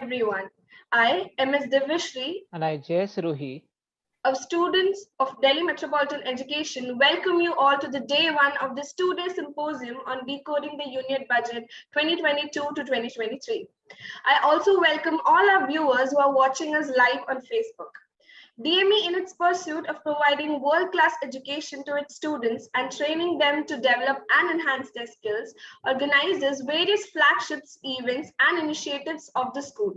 everyone. I am Ms. Divishri, And I, Jay Sirohi. of students of Delhi Metropolitan Education, welcome you all to the day one of this two-day symposium on decoding the Union Budget 2022 to 2023. I also welcome all our viewers who are watching us live on Facebook. DME, in its pursuit of providing world-class education to its students and training them to develop and enhance their skills, organizes various flagships, events, and initiatives of the school,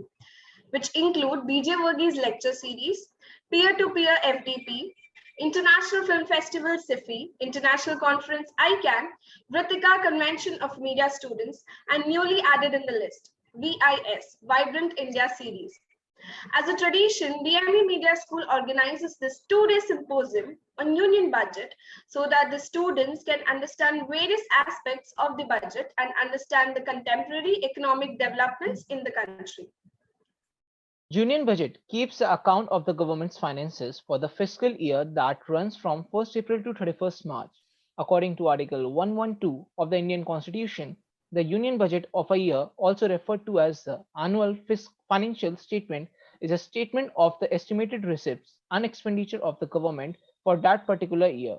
which include BJ Varghese Lecture Series, Peer-to-Peer FDP, International Film Festival SIFI, International Conference ICANN, Vritika Convention of Media Students, and newly added in the list, VIS, Vibrant India Series. As a tradition, DME Media School organizes this two-day symposium on Union Budget so that the students can understand various aspects of the budget and understand the contemporary economic developments in the country. Union Budget keeps the account of the government's finances for the fiscal year that runs from 1st April to 31st March. According to Article 112 of the Indian Constitution, the Union Budget of a year, also referred to as the annual financial statement, is a statement of the estimated receipts and expenditure of the government for that particular year.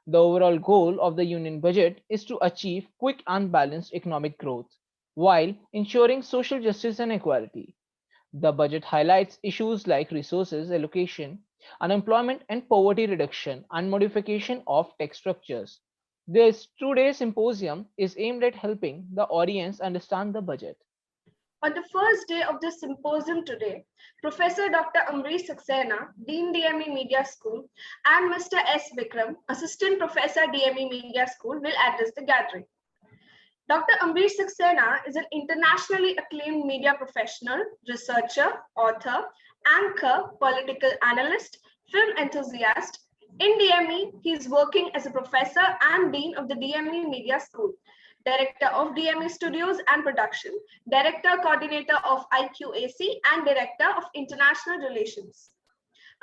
The overall goal of the Union Budget is to achieve quick and balanced economic growth while ensuring social justice and equality. The budget highlights issues like resources allocation, unemployment and poverty reduction, and modification of tax structures. This two-day symposium is aimed at helping the audience understand the budget. On the first day of the symposium today, Professor Dr. Amrish Saxena, Dean DME Media School, and Mr. S. Vikram, Assistant Professor DME Media School, will address the gathering. Dr. Amrish Saxena is an internationally acclaimed media professional, researcher, author, anchor, political analyst, film enthusiast. In DME, he is working as a professor and dean of the DME Media School, director of DME Studios and Production, director coordinator of IQAC, and director of international relations.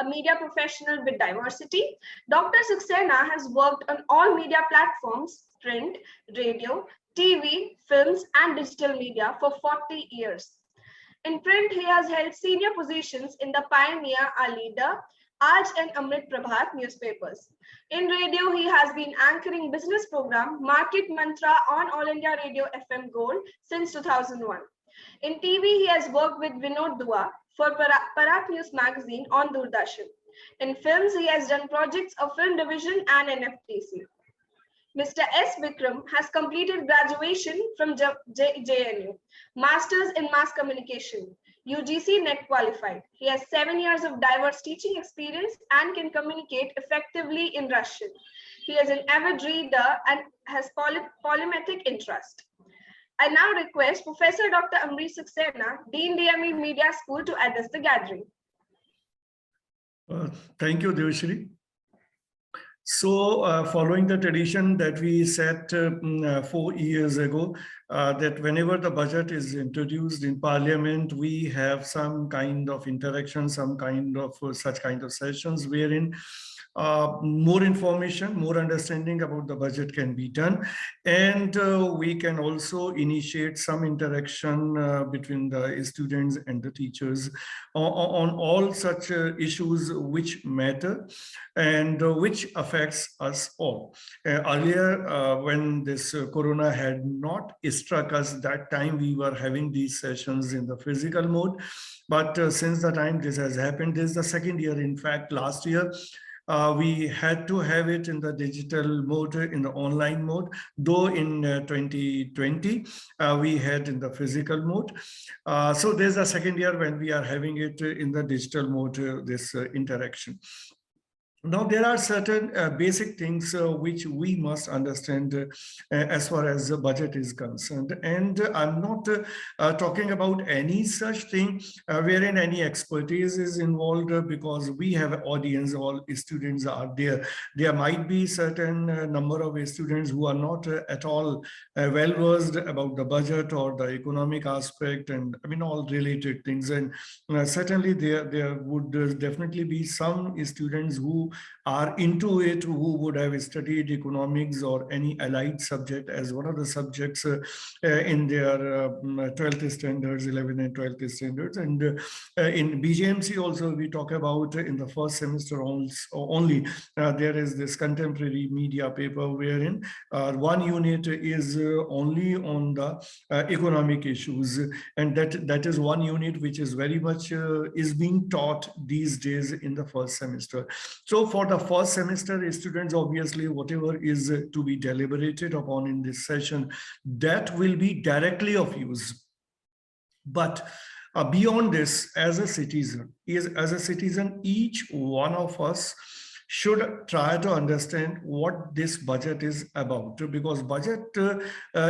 A media professional with diversity, Dr. Saxena has worked on all media platforms, print, radio, TV, films, and digital media for 40 years. In print, he has held senior positions in the Pioneer, Our Leader, Aaj and Amrit Prabhat newspapers. In radio, he has been anchoring business program Market Mantra on All India Radio FM Gold since 2001. In TV, he has worked with Vinod Dua for Parak News magazine on Doordarshan. In films, he has done projects of Film Division and NFTC. Mr. S. Vikram has completed graduation from JNU, Masters in Mass Communication, UGC NET qualified. He has 7 years of diverse teaching experience and can communicate effectively in Russian. He is an avid reader and has polymatic interest. I now request Professor Dr. Amrish Saxena, Dean DME Media School, to address the gathering. Thank you, Devashri. So, following the tradition that we set 4 years ago, that whenever the budget is introduced in Parliament, we have some kind of interaction, some kind of such kind of sessions wherein more information, more understanding about the budget can be done, and we can also initiate some interaction between the students and the teachers on all such issues which matter and which affects us all. Earlier, when this corona had not struck us, that time we were having these sessions in the physical mode, but since the time this has happened, this is the second year. In fact, last year, we had to have it in the digital mode, in the online mode, though in 2020, we had in the physical mode. So there's a second year when we are having it in the digital mode, this interaction. Now, there are certain basic things which we must understand as far as the budget is concerned. And I'm not talking about any such thing wherein any expertise is involved, because we have an audience, all students are there. There might be certain number of students who are not at all well versed about the budget or the economic aspect, and I mean all related things. And certainly there would definitely be some students who are into it, who would have studied economics or any allied subject as one of the subjects in their 12th standards, 11th and 12th standards. And in BJMC also, we talk about in the first semester only, there is this contemporary media paper wherein one unit is only on the economic issues, and that is one unit which is very much is being taught these days in the first semester. So for the first semester students, obviously whatever is to be deliberated upon in this session, that will be directly of use. But beyond this, as a citizen, each one of us should try to understand what this budget is about, because budget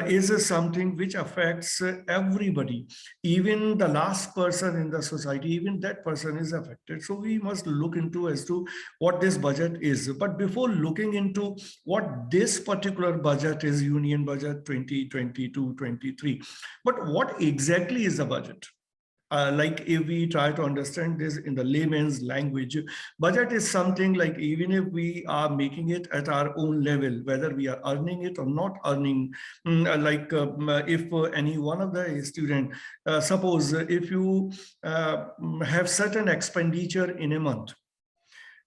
is something which affects everybody, even the last person in the society, even that person is affected. So we must look into as to what this budget is. But before looking into what this particular budget is, Union Budget 2022-23, but what exactly is the budget? Like if we try to understand this in the layman's language, budget is something like, even if we are making it at our own level, whether we are earning it or not earning, if any one of the student, suppose if you have certain expenditure in a month,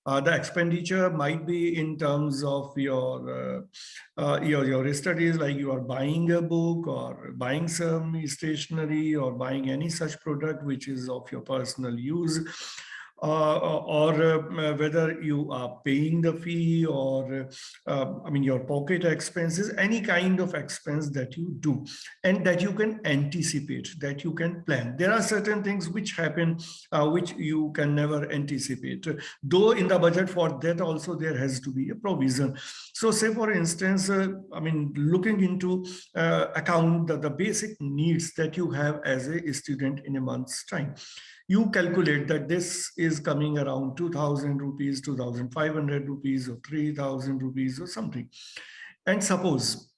the expenditure might be in terms of your studies, like you are buying a book or buying some stationery or buying any such product which is of your personal use, or whether you are paying the fee or your pocket expenses, any kind of expense that you do and that you can anticipate, that you can plan. There are certain things which happen which you can never anticipate, though in the budget for that also there has to be a provision. So say for instance, looking into account the basic needs that you have as a student in a month's time. You calculate that this is coming around 2,000 rupees, 2,500 rupees or 3,000 rupees or something. And suppose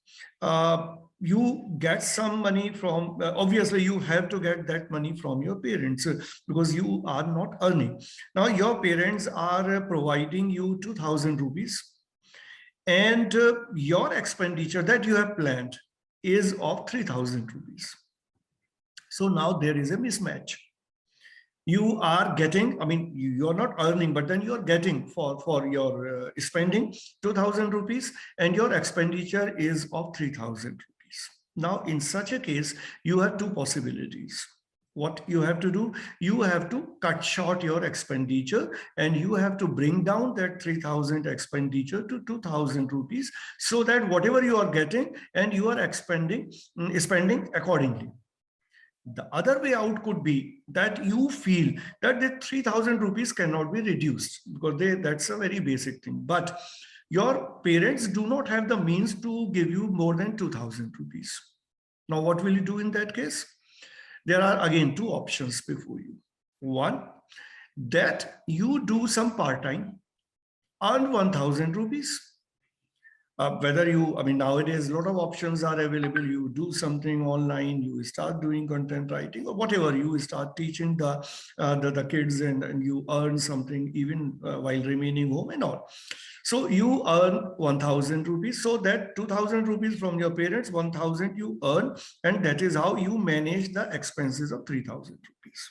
you get some money from, obviously you have to get that money from your parents because you are not earning. Now your parents are providing you 2,000 rupees and your expenditure that you have planned is of 3,000 rupees. So now there is a mismatch. You are getting, you're not earning, but then you're getting for your spending 2,000 rupees and your expenditure is of 3,000 rupees. Now, in such a case, you have two possibilities. What you have to do, you have to cut short your expenditure and you have to bring down that 3,000 expenditure to 2,000 rupees so that whatever you are getting and you are spending accordingly. The other way out could be that you feel that the 3,000 rupees cannot be reduced because that's a very basic thing. But your parents do not have the means to give you more than 2,000 rupees. Now, what will you do in that case? There are again two options before you. One, that you do some part-time, earn 1,000 rupees. Whether you, nowadays a lot of options are available. You do something online, you start doing content writing or whatever, you start teaching the kids and you earn something even while remaining home and all. So you earn 1,000 rupees. So that 2,000 rupees from your parents, 1,000 you earn, and that is how you manage the expenses of 3,000 rupees.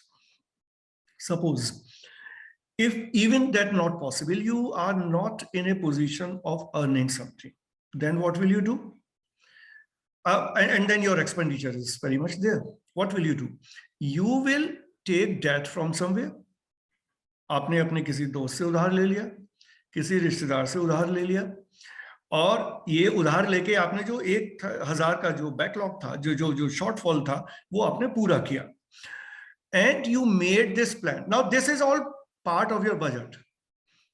Suppose if even that not possible, you are not in a position of earning something, then what will you do? And then your expenditure is very much there. What will you do? You will take debt from somewhere. आपने अपने किसी दोस्त से उधार ले लिया, किसी रिश्तेदार से उधार ले लिया, और ये उधार लेके आपने जो 1,000 का जो बैकलॉग था, जो शॉर्टफॉल था, वो आपने पूरा किया. And you made this plan. Now this is all part of your budget.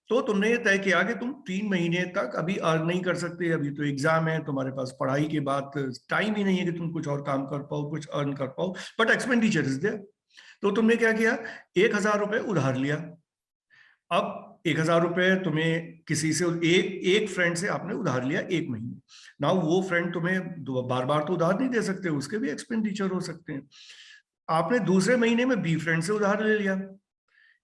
तो तुमने ये तय किया कि तुम 3 महीने तक अभी अर्न नहीं कर सकते, अभी तो एग्जाम है, तुम्हारे पास पढ़ाई के बाद टाइम ही नहीं है कि तुम कुछ और काम कर पाओ, कुछ अर्न कर पाओ, बट एक्सपेंडिचर इज देयर. तो तुमने क्या किया? 1,000 रुपए उधार लिया. अब 1,000 रुपए तुम्हें किसी से, एक फ्रेंड से आपने उधार लिया 1 महीने. नाउ वो फ्रेंड तुम्हें बार बार तो उधार नहीं दे सकते, उसके भी एक्सपेंडिचर हो सकते हैं. आपने दूसरे महीने में बी फ्रेंड से उधार ले लिया.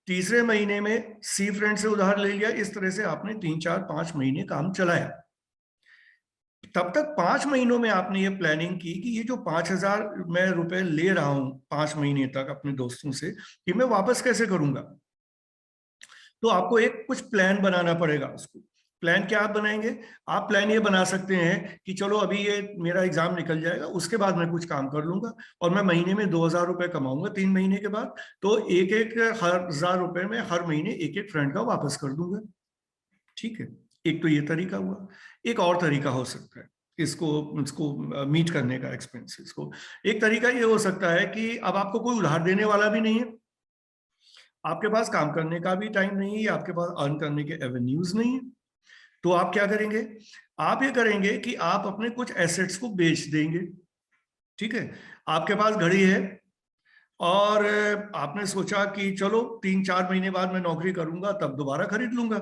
तीसरे महीने में सी फ्रेंड से उधार ले लिया। इस तरह से आपने 3, 4, 5 महीने काम चलाया। तब तक 5 महीनों में आपने ये प्लानिंग की कि ये जो 5,000 मैं रुपए ले रहा हूं 5 महीने तक अपने दोस्तों से, कि मैं वापस कैसे करूंगा। तो आपको एक कुछ प्लान बनाना पड़ेगा। उसको प्लान क्या आप बनाएंगे? आप प्लान ये बना सकते हैं कि चलो अभी ये मेरा एग्जाम निकल जाएगा, उसके बाद मैं कुछ काम कर लूंगा और मैं महीने में 2,000 रुपए कमाऊंगा 3 महीने के बाद, तो एक 1,000 रुपए में हर महीने एक फ्रेंड का वापस कर दूंगा। ठीक है, एक तो ये तरीका हुआ। एक और तरीका हो सकता है इसको मीट करने का एक्सपेंसेस को। एक तरीका ये हो सकता है कि अब आपको कोई उधार देने वाला भी नहीं है, आपके पास काम करने का भी टाइम नहीं है, आपके पास अर्न करने के एवेन्यूज नहीं है। तो आप क्या करेंगे? आप ये करेंगे कि आप अपने कुछ एसेट्स को बेच देंगे। ठीक है, आपके पास घड़ी है और आपने सोचा कि चलो 3-4 महीने बाद मैं नौकरी करूंगा तब दोबारा खरीद लूंगा।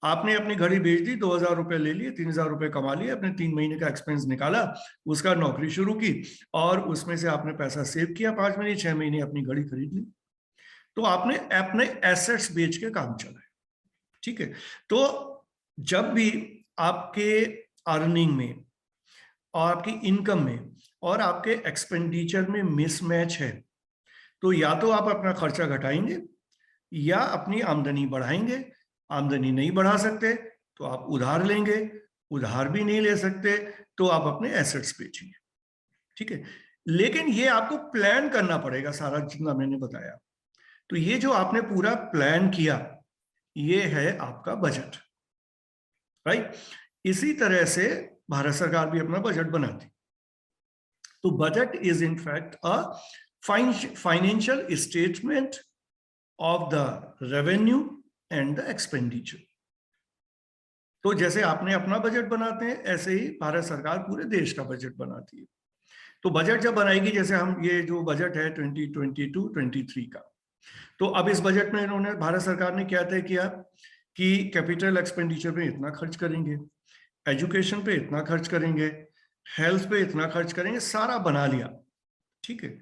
आपने अपनी घड़ी बेच दी, 2,000 रुपए ले लिए, 3,000 रुपए कमा लिए, अपने 3 महीने का एक्सपेंस निकाला, उसका नौकरी शुरू की और उसमें से आपने पैसा सेव किया, 5 महीने 6 महीने अपनी घड़ी खरीद ली। तो आपने अपने एसेट्स बेच के काम चलाया। ठीक है, तो जब भी आपके अर्निंग में और आपकी इनकम में और आपके एक्सपेंडिचर में मिसमैच है, तो या तो आप अपना खर्चा घटाएंगे या अपनी आमदनी बढ़ाएंगे। आमदनी नहीं बढ़ा सकते तो आप उधार लेंगे, उधार भी नहीं ले सकते तो आप अपने एसेट्स बेचेंगे। ठीक है, लेकिन ये आपको प्लान करना पड़ेगा सारा जितना मैंने बताया। तो ये जो आपने पूरा प्लान किया, ये है आपका बजट, राइट। इसी तरह से भारत सरकार भी अपना बजट बनाती। तो budget is in fact a financial statement of the revenue and the expenditure. तो जैसे आपने अपना बजट बनाते हैं, ऐसे ही भारत सरकार पूरे देश का बजट बनाती है। तो बजट जब बनाएगी, जैसे हम ये जो बजट है 2022-23 का, तो अब इस बजट में इन्होंने, भारत सरकार ने क्या तय किया कि कैपिटल एक्सपेंडिचर पे इतना खर्च करेंगे, एजुकेशन पे इतना खर्च करेंगे, हेल्थ पे इतना खर्च करेंगे, सारा बना लिया। ठीक है,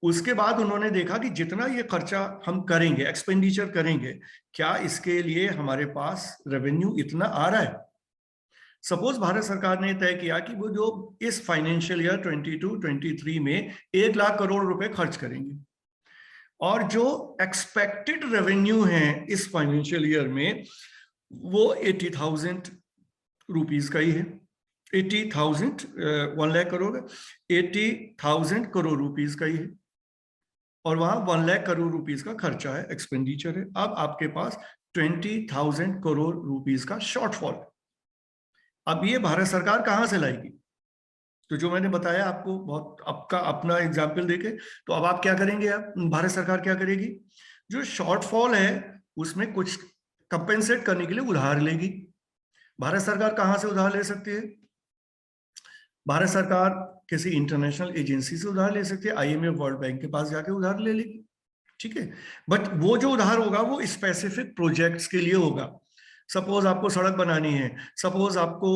उसके बाद उन्होंने देखा कि जितना ये खर्चा हम करेंगे, एक्सपेंडिचर करेंगे, क्या इसके लिए हमारे पास रेवेन्यू इतना आ रहा है। सपोज भारत सरकार ने तय किया कि वो जो इस फाइनेंशियल ईयर 22-23 में 1 लाख करोड़ रुपए खर्च करेंगे और जो एक्सपेक्टेड रेवेन्यू है इस फाइनेंशियल ईयर में वो 80,000 रुपीज का ही है। 80,000 1 लाख करोड़, 80,000 करोड़ रुपीज का ही है और वहां 1 लाख करोड़ रुपीज का खर्चा है, एक्सपेंडिचर है। अब आपके पास 20,000 करोड़ रुपीज का शॉर्टफॉल। अब ये भारत सरकार कहां से लाएगी? तो जो मैंने बताया आपको, बहुत आपका अपना एग्जाम्पल देके, तो अब आप क्या करेंगे? आप भारत सरकार क्या करेगी? जो शॉर्टफॉल है उसमें कुछ कंपेंसेट करने के लिए उधार लेगी। भारत सरकार कहां से उधार ले सकती है? भारत सरकार किसी इंटरनेशनल एजेंसी से उधार ले सकती है, IMF वर्ल्ड बैंक के पास जाके उधार ले लेगी। ठीक है, बट वो जो उधार होगा वो स्पेसिफिक प्रोजेक्ट्स के लिए होगा। सपोज आपको सड़क बनानी है, सपोज आपको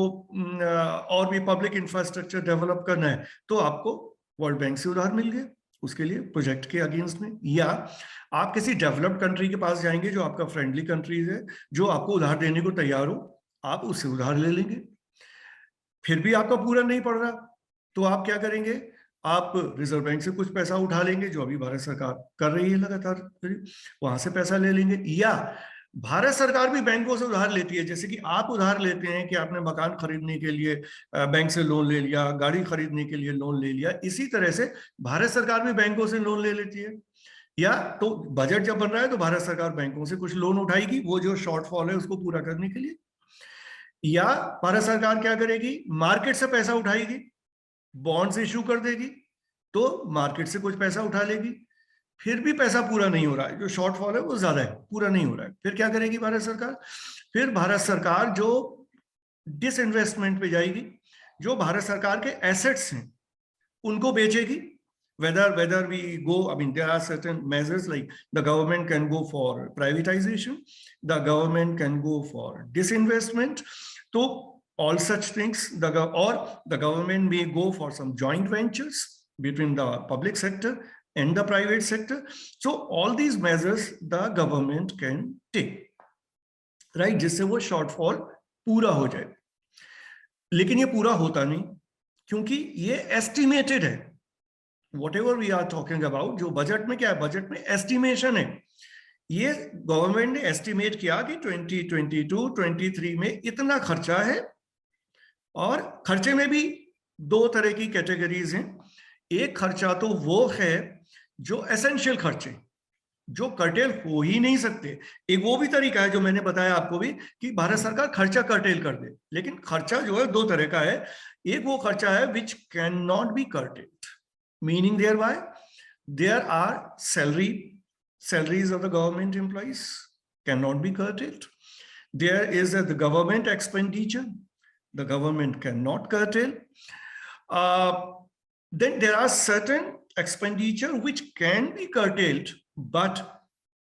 और भी पब्लिक इंफ्रास्ट्रक्चर डेवलप करना है, तो आपको वर्ल्ड बैंक से उधार मिल गया उसके लिए, प्रोजेक्ट के अगेंस्ट में। या आप किसी डेवलप्ड कंट्री के पास जाएंगे जो आपका फ्रेंडली कंट्रीज है, जो आपको उधार देने को तैयार हो, आप उससे उधार ले लेंगे। फिर भी आपका पूरा नहीं पड़ रहा तो आप क्या करेंगे? आप रिजर्व बैंक से कुछ पैसा उठा लेंगे, जो अभी भारत सरकार कर रही है लगातार, वहां से पैसा ले लेंगे। या भारत सरकार भी बैंकों से उधार लेती है, जैसे कि आप उधार लेते हैं कि आपने मकान खरीदने के लिए बैंक से लोन ले लिया, गाड़ी खरीदने के लिए लोन ले लिया, इसी तरह से भारत सरकार भी बैंकों से लोन ले लेती है। या तो बजट जब बन रहा है तो भारत सरकार बैंकों से कुछ लोन उठाएगी वो जो शॉर्टफॉल है उसको पूरा करने के लिए। या भारत सरकार क्या करेगी? मार्केट से पैसा उठाएगी, बॉन्ड्स इश्यू कर देगी, तो मार्केट से कुछ पैसा उठा लेगी। फिर भी पैसा पूरा नहीं हो रहा है, जो शॉर्टफॉल है वो ज्यादा है, पूरा नहीं हो रहा है, फिर क्या करेगी भारत सरकार? फिर भारत सरकार जो डिसइन्वेस्टमेंट पे जाएगी, जो भारत सरकार के एसेट्स हैं उनको बेचेगी। whether we go, I mean, there are certain measures like the government can go for privatization, the government can go for disinvestment. So all such things, or the government may go for some joint ventures between the public sector and the private sector. So all these measures the government can take, right, जिससे वो shortfall पूरा हो जाए. लेकिन ये पूरा होता नहीं, क्योंकि ये estimated है. Whatever we are talking about, जो बजट में क्या है, बजट में estimation है. ये गवर्नमेंट ने एस्टिमेट किया कि 2022-23 में इतना खर्चा है, और खर्चे में भी दो तरह की कैटेगरीज हैं. एक खर्चा तो वो है जो एसेंशियल खर्चे, जो कर्टेल हो ही नहीं सकते. एक वो भी तरीका है जो मैंने बताया आपको भी, कि भारत सरकार खर्चा कर्टेल कर दे. लेकिन खर्चा जो है दो तरह का है. एक वो खर्चा है which can not be curtailed, meaning thereby there are salaries of the government employees cannot be curtailed. There is the government expenditure, the government cannot curtail. Then there are certain expenditure which can be curtailed, but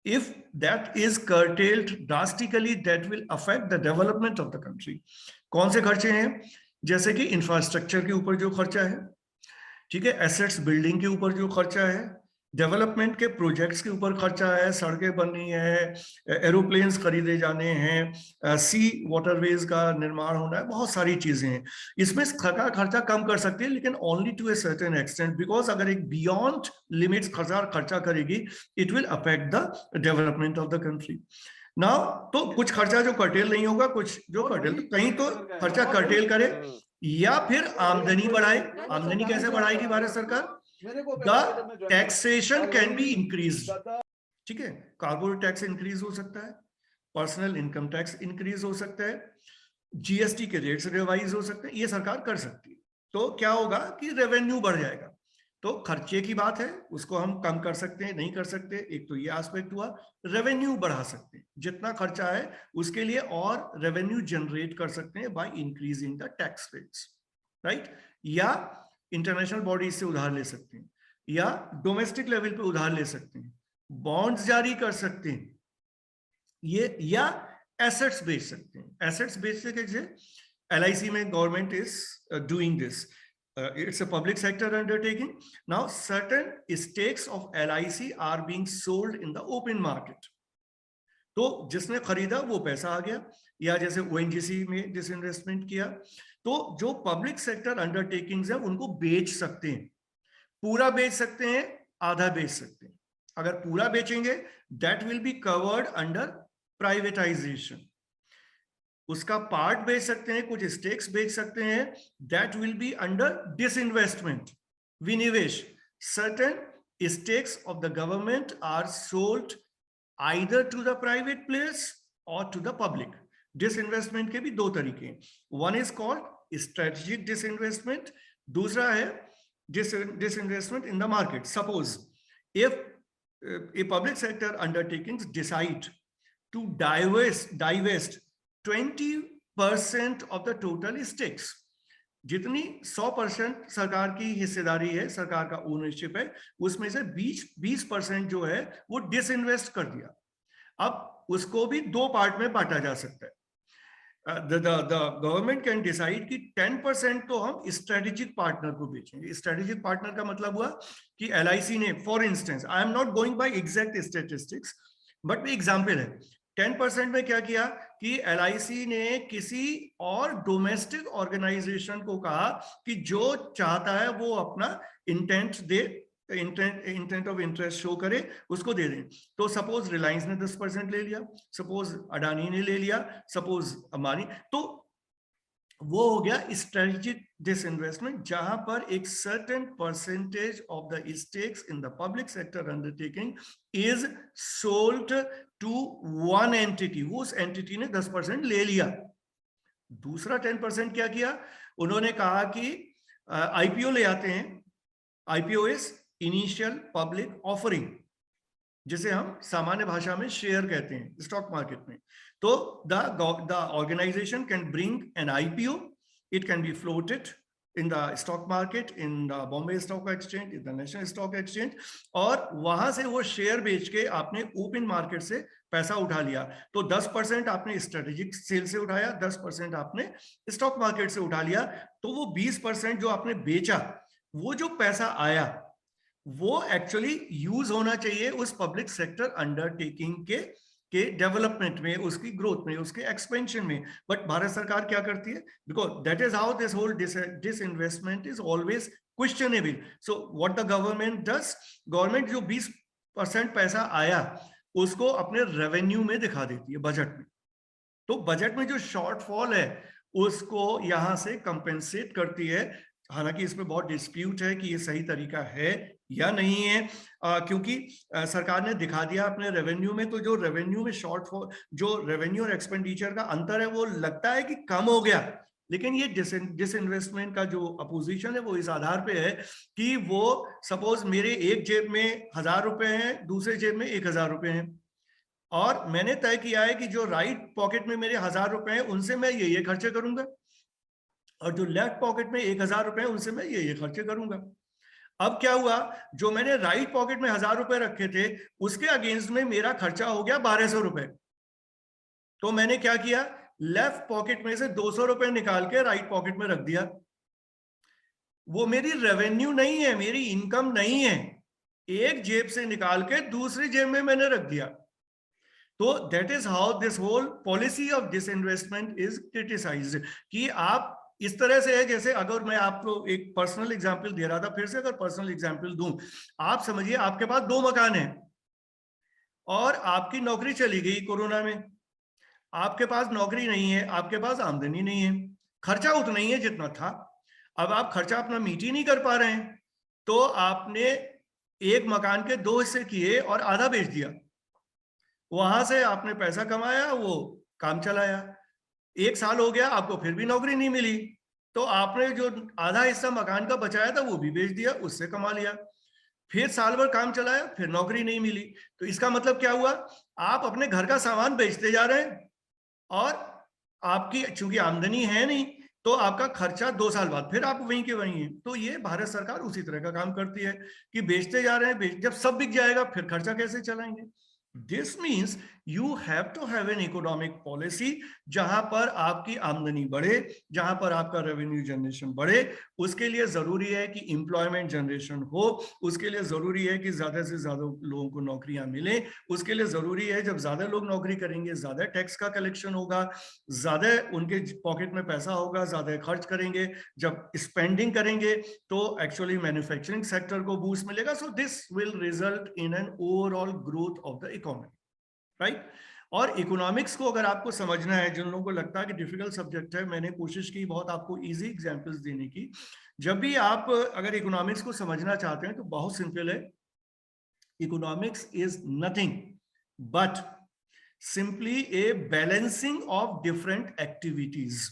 if that is curtailed drastically, that will affect the development of the country. कौन से खर्चे हैं? जैसे कि infrastructure के ऊपर जो खर्चा है, ठीक है, एसेट्स बिल्डिंग के ऊपर जो खर्चा है, डेवलपमेंट के प्रोजेक्ट्स के ऊपर खर्चा है, सड़कें बननी है, एरोप्लेन्स खरीदे जाने हैं, सी वाटरवेज का निर्माण होना है, बहुत सारी चीजें हैं. इसमें सरकार खर्चा कम कर सकती है, लेकिन only to a certain extent, because अगर एक बियॉन्ड लिमिट्स खर्चा करेगी, it will affect the development of the country. Now तो कुछ खर्चा जो कर्टेल नहीं होगा, कुछ जो कर्टेल, कहीं तो खर्चा कर्टेल करे या फिर आमदनी बढ़ाए. आमदनी कैसे बढ़ाएगी भारत सरकार? The taxation can be increased. ठीक है, कॉर्पोरेट टैक्स इंक्रीज हो सकता है, पर्सनल इनकम टैक्स इंक्रीज हो सकता है, जीएसटी के रेट्स रिवाइज हो सकते हैं, ये सरकार कर सकती है. तो क्या होगा कि रेवेन्यू बढ़ जाएगा. तो खर्चे की बात है, उसको हम कम कर सकते हैं, नहीं कर सकते. एक तो ये एस्पेक्ट हुआ. रेवेन्यू बढ़ा सकते हैं, जितना खर्चा है उसके लिए और रेवेन्यू जनरेट कर सकते हैं by increasing the tax rates, right. या इंटरनेशनल बॉडीज से उधार ले सकते हैं, या डोमेस्टिक लेवल पे उधार ले सकते हैं, बॉन्ड्स जारी कर सकते हैं, ये, या एसेट्स बेच सकते हैं. एसेट्स बेचने के लिए LIC में government is doing this. It's a public sector undertaking. Now certain stakes of LIC are being sold in the open market. तो जिसने खरीदा वो पैसा आ गया, या जैसे ONGC में डिसइन्वेस्टमेंट किया. तो जो पब्लिक सेक्टर अंडरटेकिंग्स है उनको बेच सकते हैं, पूरा बेच सकते हैं, आधा बेच सकते हैं. अगर पूरा बेचेंगे that will be covered under privatisation. उसका पार्ट बेच सकते हैं, कुछ स्टेक्स बेच सकते हैं, that will be under disinvestment, विनिवेश. Certain stakes of the government are sold either to the private players और टू द पब्लिक. डिसइन्वेस्टमेंट के भी दो तरीके हैं. One is called strategic disinvestment, दूसरा है disinvestment in the market. Suppose if a public sector undertakings decide to divest 20% of the total stakes, जितनी 100% सरकार की हिस्सेदारी है, सरकार का ओनरशिप है, उसमें से 20% जो है वो डिसइन्वेस्ट कर दिया. अब उसको भी दो पार्ट में बांटा जा सकता है. The government can decide कि 10% तो हम स्ट्रेटेजिक पार्टनर को बेचेंगे. स्ट्रेटेजिक पार्टनर का मतलब हुआ कि LIC ने, for instance, I am not going by exact statistics, but example है, 10% में क्या किया कि LIC ने किसी और डोमेस्टिक ऑर्गेनाइजेशन को कहा कि जो चाहता है वो अपना intent they, intent of interest show करे, उसको दे दें. तो सपोज रिलायंस ने 10% ले लिया, सपोज अडानी ने ले लिया, सपोज अंबानी. तो वो हो गया स्ट्रेटेजिक डिसइन्वेस्टमेंट, जहां पर एक certain percentage of the stakes in the public sector undertaking is sold to one entity. वो उस एंटिटी ने 10% ले लिया. दूसरा 10% क्या किया, उन्होंने कहा कि IPO ले आते हैं. IPO is initial public offering, जिसे हम सामान्य भाषा में शेयर कहते हैं स्टॉक मार्केट में. तो the organization can bring an IPO, it can be floated in the stock market, in the Bombay stock exchange, in the national stock exchange, और वहां से वो शेयर बेच के आपने ओपन मार्केट से पैसा उठा लिया. तो 10% आपने स्ट्रेटेजिक सेल से उठाया, 10% आपने स्टॉक मार्केट से उठा लिया. तो वो 20% जो आपने बेचा, वो जो पैसा आया वो एक्चुअली यूज होना चाहिए उस पब्लिक सेक्टर अंडरटेकिंग के डेवलपमेंट में, उसकी ग्रोथ में, उसके एक्सपेंशन में। बट भारत सरकार क्या करती है, because that is how this whole disinvestment is always questionable. So what the government does, government जो 20% पैसा आया उसको अपने रेवेन्यू में दिखा देती है, बजट में। तो बजट में जो शॉर्टफॉल है उसको यहां से कंपेंसेट करती है। हालांकि इसमें बहुत डिस्प्यूट है कि ये सही तरीका है या नहीं है, क्योंकि सरकार ने दिखा दिया अपने रेवेन्यू में, तो जो रेवेन्यू में शॉर्टफॉल, जो रेवेन्यू और एक्सपेंडिचर का अंतर है वो लगता है कि कम हो गया। लेकिन ये डिसइन्वेस्टमेंट का जो अपोजिशन है वो इस आधार पे है कि वो सपोज मेरे एक जेब में 1000 रुपए हैं, दूसरे जेब में 1000 रुपए हैं, और मैंने तय किया है कि जो राइट पॉकेट में मेरे 1000 रुपए हैं उनसे मैं ये खर्चे करूंगा, और जो लेफ्ट पॉकेट में 1000 रुपए हैं उनसे मैं ये खर्चे करूंगा। अब क्या हुआ, जो मैंने राइट पॉकेट में 1000 रुपए रखे थे उसके अगेंस्ट में मेरा खर्चा हो गया 1200 रुपए। तो मैंने क्या किया, लेफ्ट पॉकेट में से 200 रुपए निकाल के राइट पॉकेट में रख दिया। वो मेरी रेवेन्यू नहीं है, मेरी इनकम नहीं है, एक जेब से निकाल के दूसरी जेब में मैंने रख दिया। तो that is how this whole policy of disinvestment is criticized, कि आप इस तरह से है जैसे, अगर मैं आपको एक पर्सनल एग्जांपल दे रहा था, फिर से अगर पर्सनल एग्जांपल दूं, आप समझिए आपके पास 2 मकान हैं और आपकी नौकरी चली गई कोरोना में, आपके पास नौकरी नहीं है, आपके पास आमदनी नहीं है, खर्चा उतना ही है जितना था। अब आप खर्चा अपना मीट ही नहीं कर पा रहे हैं, तो आपने एक मकान के 2 हिस्से किए और आधा बेच दिया। वहां से आपने पैसा कमाया, वो काम चलाया, 1 साल हो गया, आपको फिर भी नौकरी नहीं मिली, तो आपने जो आधा हिस्सा मकान का बचाया था वो भी बेच दिया, उससे कमा लिया। फिर साल भर काम चलाया, फिर नौकरी नहीं मिली। तो इसका मतलब क्या हुआ, आप अपने घर का सामान बेचते जा रहे हैं, और आपकी चूंकि आमदनी है नहीं, तो आपका खर्चा 2 साल बाद फिर आप वहीं के वहीं हैं। तो ये भारत सरकार उसी तरह का काम करती है कि बेचते जा रहे हैं, जब सब बिक जाएगा फिर खर्चा कैसे चलाएंगे। This means you have to have an economic policy जहां पर आपकी आमदनी बढ़े, जहां पर आपका रेवेन्यू जनरेशन बढ़े। उसके लिए जरूरी है कि एम्प्लॉयमेंट जनरेशन हो, उसके लिए जरूरी है कि ज्यादा से ज्यादा लोगों को नौकरियां मिले, उसके लिए जरूरी है जब ज्यादा लोग नौकरी करेंगे ज्यादा टैक्स का कलेक्शन होगा, ज्यादा उनके पॉकेट में पैसा होगा, ज्यादा खर्च करेंगे, जब स्पेंडिंग करेंगे तो एक्चुअली मैन्युफैक्चरिंग सेक्टर को बूस्ट मिलेगा। So this will result in an overall growth of the economy, right. और इकोनॉमिक्स को अगर आपको समझना है, जिन लोगों को लगता है कि डिफिकल्ट सब्जेक्ट है, मैंने कोशिश की बहुत आपको इजी एग्जांपल्स देने की। जब भी आप अगर इकोनॉमिक्स को समझना चाहते हैं तो बहुत सिंपल है, economics is nothing but simply A balancing of different activities.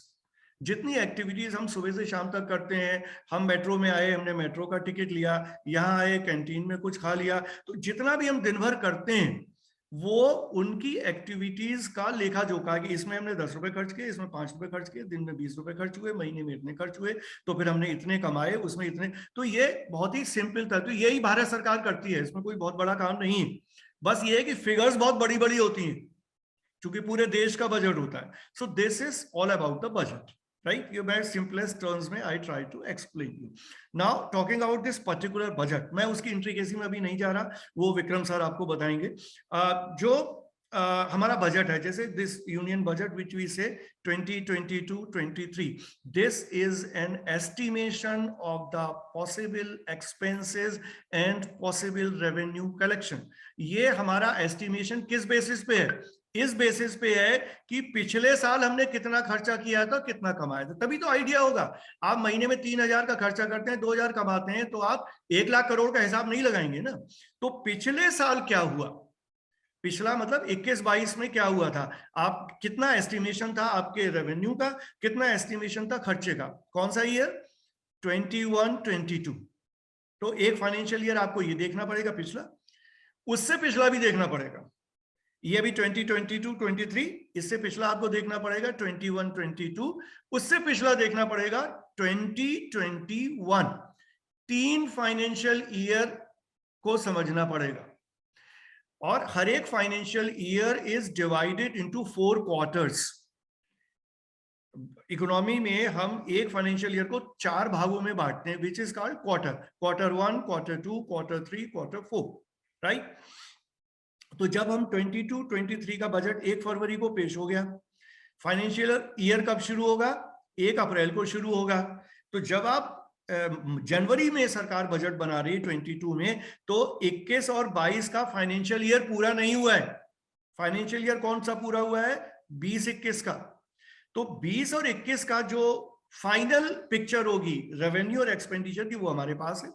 जितनी एक्टिविटीज हम सुबह से शाम तक करते हैं, हम मेट्रो में आए, हमने मेट्रो का टिकट लिया, यहाँ आए कैंटीन में कुछ खा लिया, तो जितना भी हम दिन भर करते हैं वो उनकी एक्टिविटीज का लेखा जोखा, कि इसमें हमने 10 रुपए खर्च किए, इसमें 5 रुपए खर्च किए, दिन में 20 रुपए खर्च हुए, महीने में इतने खर्च हुए, तो फिर हमने इतने कमाए, उसमें इतने। तो ये बहुत ही सिंपल था, तो यही भारत सरकार करती है, इसमें कोई बहुत बड़ा काम नहीं है। बस ये है कि फिगर्स बहुत बड़ी बड़ी होती हैं क्योंकि पूरे देश का बजट होता है। So this is all about the budget, right? You very simplest terms में I try to explain you. Now talking about this particular budget, मैं उसकी इंट्रिकेसी में अभी नहीं जा रहा, वो विक्रम सर आपको बताएंगे। जो हमारा बजट है, जैसे this union budget which we say 2022-23, this is an estimation of the possible expenses and possible revenue collection. ये हमारा एस्टिमेशन किस बेसिस पे है, इस बेसिस पे है कि पिछले साल हमने कितना खर्चा किया था, कितना कमाया था, तभी तो आइडिया होगा। आप महीने में 3000 का खर्चा करते हैं, 2000 कमाते हैं, तो आप 1 लाख करोड़ का हिसाब नहीं लगाएंगे ना। तो पिछले साल क्या हुआ, पिछला मतलब 21-22 में क्या हुआ था, आप कितना एस्टिमेशन था आपके रेवेन्यू का, कितना एस्टिमेशन था खर्चे का, कौन सा ईयर, 21-22। तो एक फाइनेंशियल ईयर आपको ये देखना पड़ेगा पिछला, उससे पिछला भी देखना पड़ेगा, ये भी 2022-23, इससे पिछला आपको देखना पड़ेगा 21-22, उससे पिछला देखना पड़ेगा 2021। 3 फाइनेंशियल ईयर को समझना पड़ेगा, और हर एक financial year is divided into 4 quarters. Economy में हम एक फाइनेंशियल ईयर को 4 भागों में बांटते हैं, which is called quarter, Q1, Q2, Q3, Q4, right. तो जब हम 22-23 का बजट 1 फरवरी को पेश हो गया, फाइनेंशियल ईयर कब शुरू होगा? 1 अप्रैल को शुरू होगा। तो जब आप जनवरी में सरकार बजट बना रही है 22 में, तो 21 और 22 का फाइनेंशियल ईयर पूरा नहीं हुआ है। फाइनेंशियल ईयर कौन सा पूरा हुआ है? 20-21 का। तो 20 और 21 का जो फाइनल पिक्चर होगी रेवेन्यू और एक्सपेंडिचर की, वो हमारे पास है।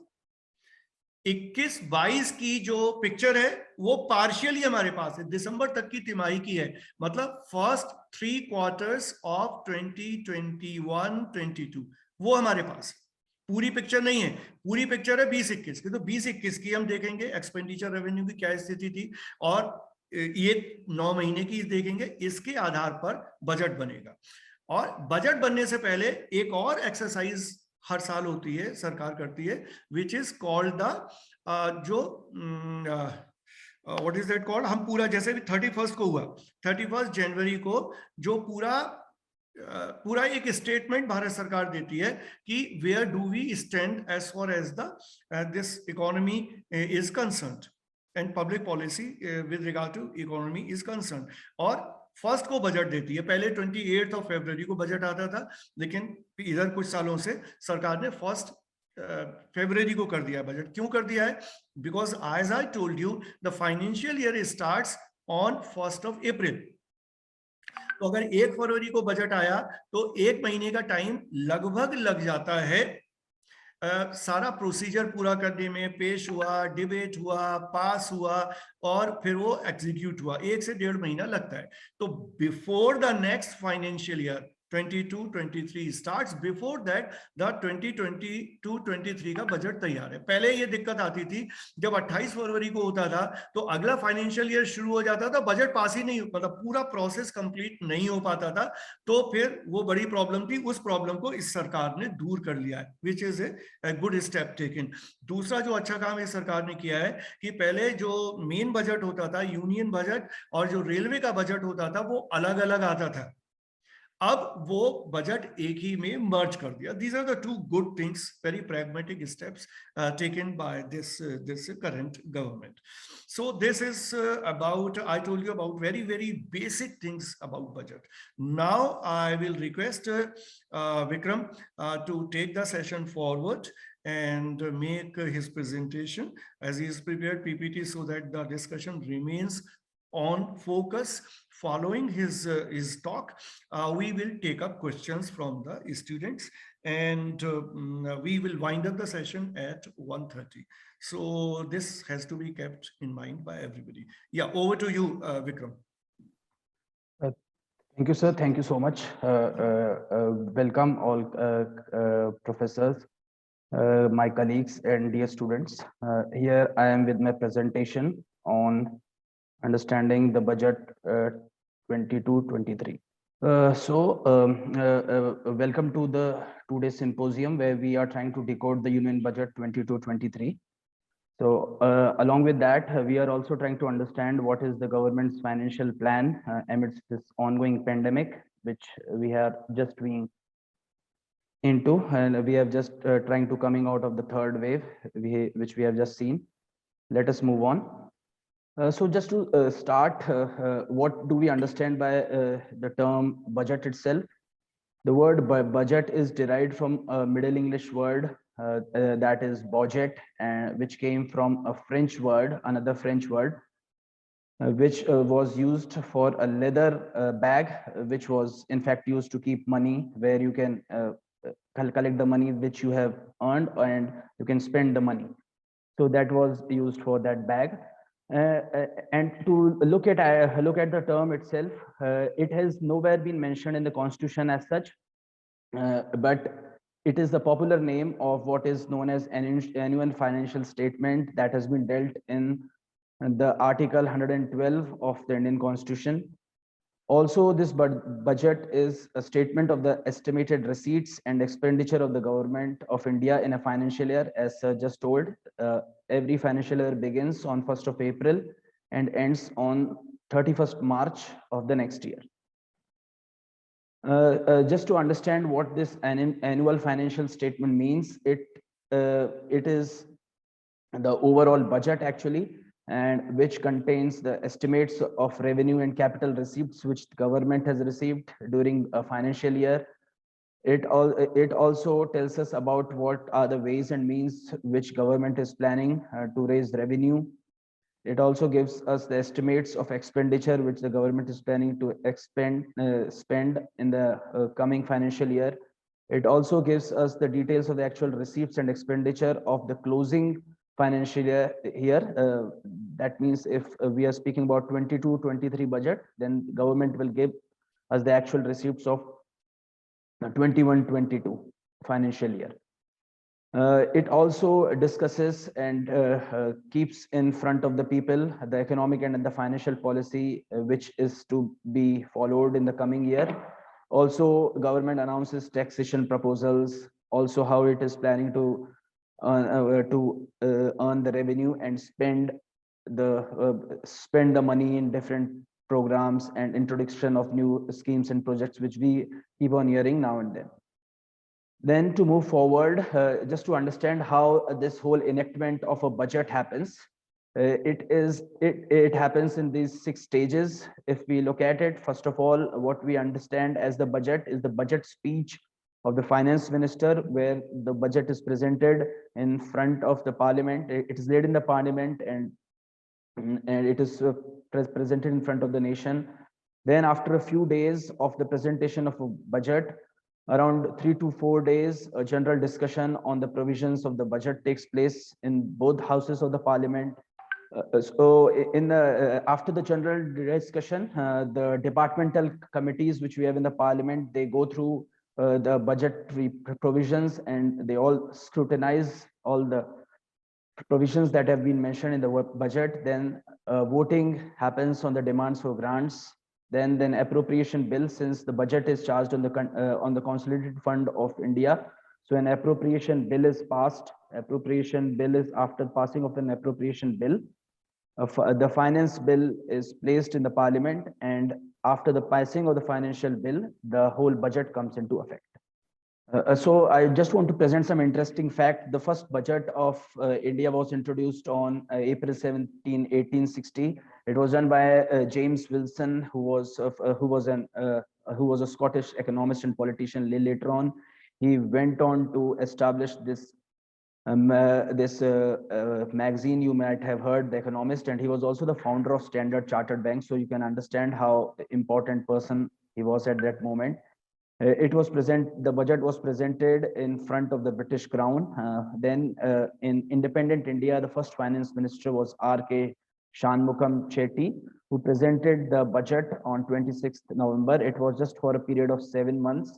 21-22 की जो पिक्चर है वो पार्शियली हमारे पास है, दिसंबर तक की तिमाही की है, मतलब फर्स्ट 3 क्वार्टर्स ऑफ 2021-22 वो हमारे पास है। पूरी पिक्चर नहीं है, पूरी पिक्चर है 20-21 की। तो 20-21 की हम देखेंगे एक्सपेंडिचर रेवेन्यू की क्या स्थिति थी, और ये 9 महीने की देखेंगे, इसके आधार पर बजट बनेगा। और बजट बनने से पहले एक और एक्सरसाइज हर साल होती है, सरकार करती है, विच इज कॉल्ड द जो व्हाट इज दैट कॉल्ड, हम पूरा जैसे भी 31 को हुआ, 31 जनवरी को जो पूरा एक स्टेटमेंट भारत सरकार देती है कि where do we stand as far as the this economy is concerned and public policy with regard to economy is concerned. और फर्स्ट को बजट देती है। पहले 28 फरवरी को बजट आता था, लेकिन इधर कुछ सालों से सरकार ने 1 फरवरी को कर दिया है बजट। क्यों कर दिया है? Because as I told you the financial year starts on 1 April. तो अगर 1 फरवरी को बजट आया तो 1 महीने का टाइम लगभग लग जाता है सारा प्रोसीजर पूरा करने में। पेश हुआ, डिबेट हुआ, पास हुआ, और फिर वो एग्जीक्यूट हुआ, 1 से 1.5 महीना लगता है। तो before the next financial year 22-23 starts, before that the 2022-23 का बजट तैयार है। पहले ये दिक्कत आती थी, जब 28 फरवरी को होता था तो अगला फाइनेंशियल ईयर शुरू हो जाता था, बजट पास ही नहीं, मतलब पूरा प्रोसेस कंप्लीट नहीं हो पाता था। तो फिर वो बड़ी प्रॉब्लम थी, उस प्रॉब्लम को इस सरकार ने दूर कर लिया है, which is a good step taken. दूसरा जो अच्छा काम इस सरकार ने किया है कि पहले जो मेन बजट होता था, यूनियन बजट, और जो रेलवे का बजट होता था, वो अलग अलग आता था। अब वो बजट एक ही में मर्ज कर दिया। These are the 2 good things, very pragmatic steps taken by this current government. So this is about, I told you about very basic things about budget. Now I will request Vikram to take the session forward and make his presentation as he is prepared PPT, so that the discussion remains on focus. Following his talk, we will take up questions from the students, and we will wind up the session at 1:30. So this has to be kept in mind by everybody. Yeah, over to you, Vikram. Thank you, sir. Thank you so much. Welcome all professors, my colleagues, and dear students. Here I am with my presentation on understanding the budget 22-23. Welcome to the two-day symposium where we are trying to decode the Union Budget 22-23. So along with that, we are also trying to understand what is the government's financial plan amidst this ongoing pandemic, which we have just been into, and we have just trying to coming out of the 3rd wave, which we have just seen. Let us move on. So just to start, what do we understand by the term budget itself? The word budget is derived from a Middle English word that is budget, which came from a French word, another French word, which was used for a leather bag, which was in fact used to keep money, where you can collect the money which you have earned and you can spend the money. So that was used for that bag. And to look at the term itself, it has nowhere been mentioned in the Constitution as such, but it is the popular name of what is known as an annual financial statement that has been dealt in the Article 112 of the Indian Constitution. Also, this budget is a statement of the estimated receipts and expenditure of the government of India in a financial year. As just told, every financial year begins on 1st of April and ends on 31st March of the next year. Just to understand what this annual financial statement means, it is the overall budget actually, and which contains the estimates of revenue and capital receipts which the government has received during a financial year. It also tells us about what are the ways and means which government is planning to raise revenue. It also gives us the estimates of expenditure which the government is planning to spend in the coming financial year. It also gives us the details of the actual receipts and expenditure of the closing financial year here. That means if we are speaking about 22-23 budget, then government will give us the actual receipts of 21-22 financial year. It also discusses and keeps in front of the people the economic and the financial policy which is to be followed in the coming year. Also, government announces taxation proposals, also how it is planning to earn the revenue and spend the money in different programs and introduction of new schemes and projects which we keep on hearing now and then. Then to move forward, just to understand how this whole enactment of a budget happens, it happens in these 6 stages. If we look at it, first of all, what we understand as the budget is the budget speech of the finance minister, where the budget is presented in front of the parliament. It is laid in the parliament and it is presented in front of the nation. Then after a few days of the presentation of a budget, around 3 to 4 days, a general discussion on the provisions of the budget takes place in both houses of the parliament. After the general discussion, the departmental committees which we have in the parliament, they go through the budgetary provisions and they all scrutinize all the provisions that have been mentioned in the budget. Then voting happens on the demands for grants. Then appropriation bill, since the budget is charged on the Consolidated Fund of India. So an appropriation bill is passed. Appropriation bill is after passing of an appropriation bill. The finance bill is placed in the parliament, and after the passing of the financial bill, the whole budget comes into effect. So I just want to present some interesting fact. The first budget of India was introduced on April 17, 1860. It was done by James Wilson, who was a Scottish economist and politician. Later on, he went on to establish this magazine you might have heard, The Economist, and he was also the founder of Standard Chartered Bank. So you can understand how important person he was at that moment. The budget was presented in front of the British Crown. Then in independent India, the first finance minister was R.K. Shanmugam Chetty, who presented the budget on 26th November. It was just for a period of 7 months.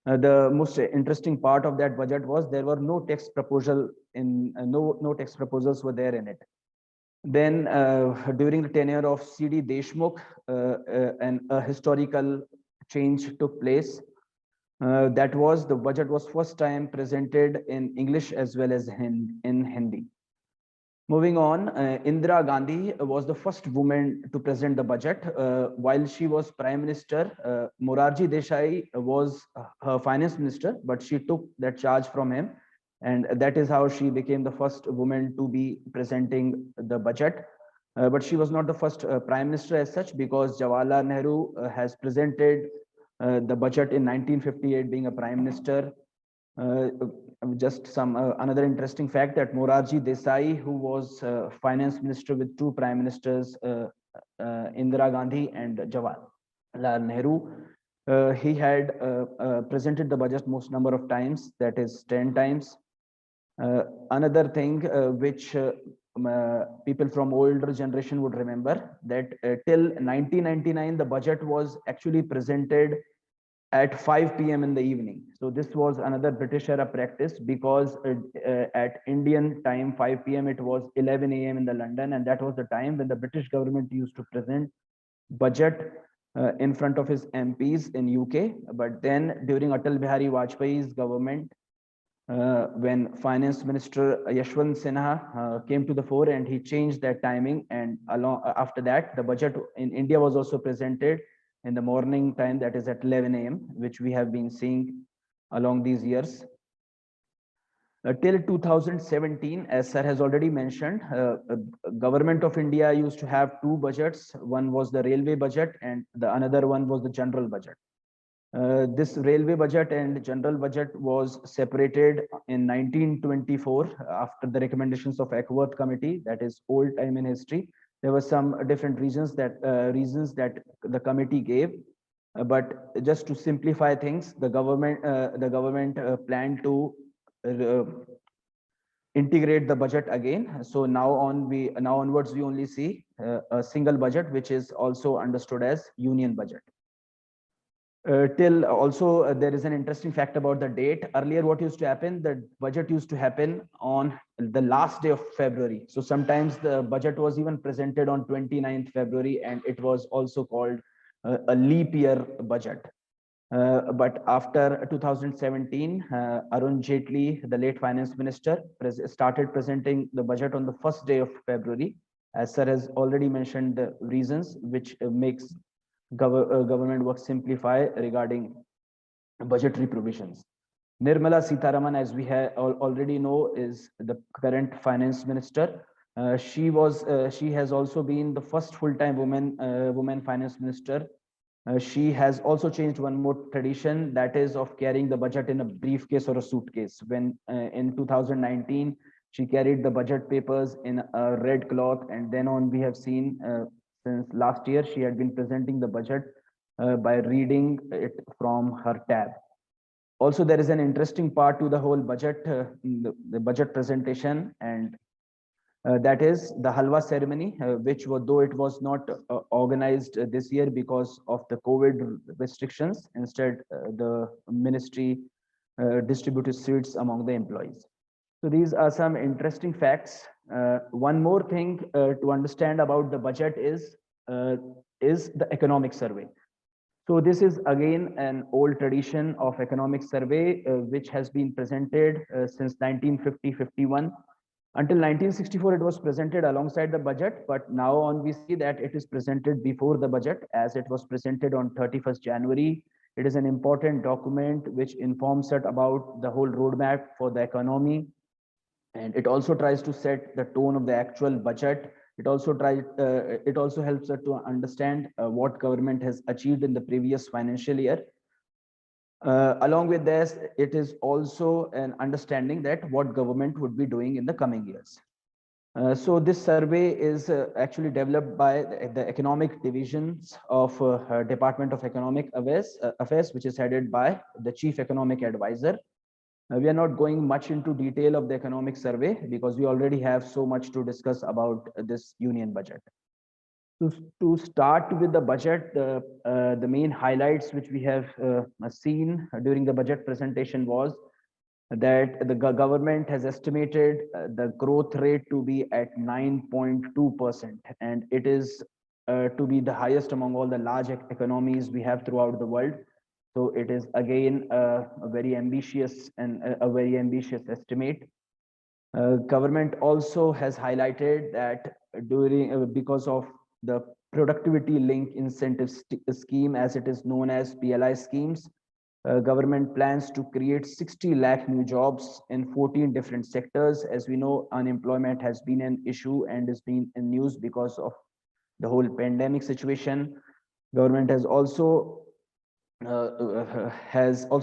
The most interesting part of that budget was there were no tax proposals were there in it. Then during the tenure of C.D. Deshmukh, a historical change took place. That was the budget was first time presented in English as well as in Hindi. Moving on, Indira Gandhi was the first woman to present the budget. While she was Prime Minister, Morarji Desai was her finance minister, but she took that charge from him. And that is how she became the first woman to be presenting the budget. But she was not the first prime minister as such, because Jawaharlal Nehru has presented the budget in 1958 being a prime minister. Just some another interesting fact that Morarji Desai, who was finance minister with 2 prime ministers, Indira Gandhi and Jawaharlal Nehru, he had presented the budget most number of times, that is 10 times. Another thing which people from older generation would remember, that till 1999 the budget was actually presented at 5 p.m. in the evening. So this was another British era practice, because at Indian time 5 p.m. it was 11 a.m. in the London, and that was the time when the British government used to present budget in front of his MPs in UK. But then during Atal Bihari Vajpayee's government, when Finance Minister Yashwant Sinha came to the fore, and he changed that timing, and after that the budget in India was also presented in the morning time, that is at 11 a.m., which we have been seeing along these years. Till 2017, as sir has already mentioned, government of India used to have two budgets. One was the railway budget and the another one was the general budget. This railway budget and general budget was separated in 1924 after the recommendations of Ackworth Committee, that is old time in history. There were some different reasons that the committee gave, but just to simplify things, the government planned to integrate the budget again. So now onwards we only see a single budget, which is also understood as union budget. There is an interesting fact about the date. Earlier, what used to happen, the budget used to happen on the last day of February. So sometimes the budget was even presented on 29th February, and it was also called a leap year budget. But after 2017, Arun Jaitley, the late finance minister, started presenting the budget on the first day of February. As sir has already mentioned the reasons which makes government work simplify regarding budgetary provisions. Nirmala Sitharaman, as we already know, is the current finance minister. She has also been the first full-time woman finance minister. She has also changed one more tradition, that is of carrying the budget in a briefcase or a suitcase. When in 2019, she carried the budget papers in a red cloth, and then on we have seen since last year she had been presenting the budget by reading it from her tab. Also, there is an interesting part to the whole budget, the budget presentation, and that is the halwa ceremony, though it was not organized this year because of the COVID restrictions. Instead, the ministry distributed sweets among the employees. So these are some interesting facts. One more thing to understand about the budget is the economic survey. So this is again an old tradition of economic survey, which has been presented since 1950-51. Until 1964, it was presented alongside the budget, but now on we see that it is presented before the budget, as it was presented on 31st January. It is an important document which informs us about the whole roadmap for the economy, and it also tries to set the tone of the actual budget. It also helps us to understand what government has achieved in the previous financial year. Along with this, it is also an understanding that what government would be doing in the coming years. So this survey is actually developed by the economic divisions of Department of Economic Affairs, which is headed by the Chief Economic Advisor. We are not going much into detail of the economic survey because we already have so much to discuss about this union budget. To start with the budget, the main highlights which we have seen during the budget presentation was that the government has estimated the growth rate to be at 9.2%, and it is to be the highest among all the large economies we have throughout the world. So it is again a very ambitious estimate. Government also has highlighted that because of the productivity link incentive scheme, as it is known as PLI schemes, government plans to create 60 lakh new jobs in 14 different sectors. As we know, unemployment has been an issue and has been in news because of the whole pandemic situation. Government has also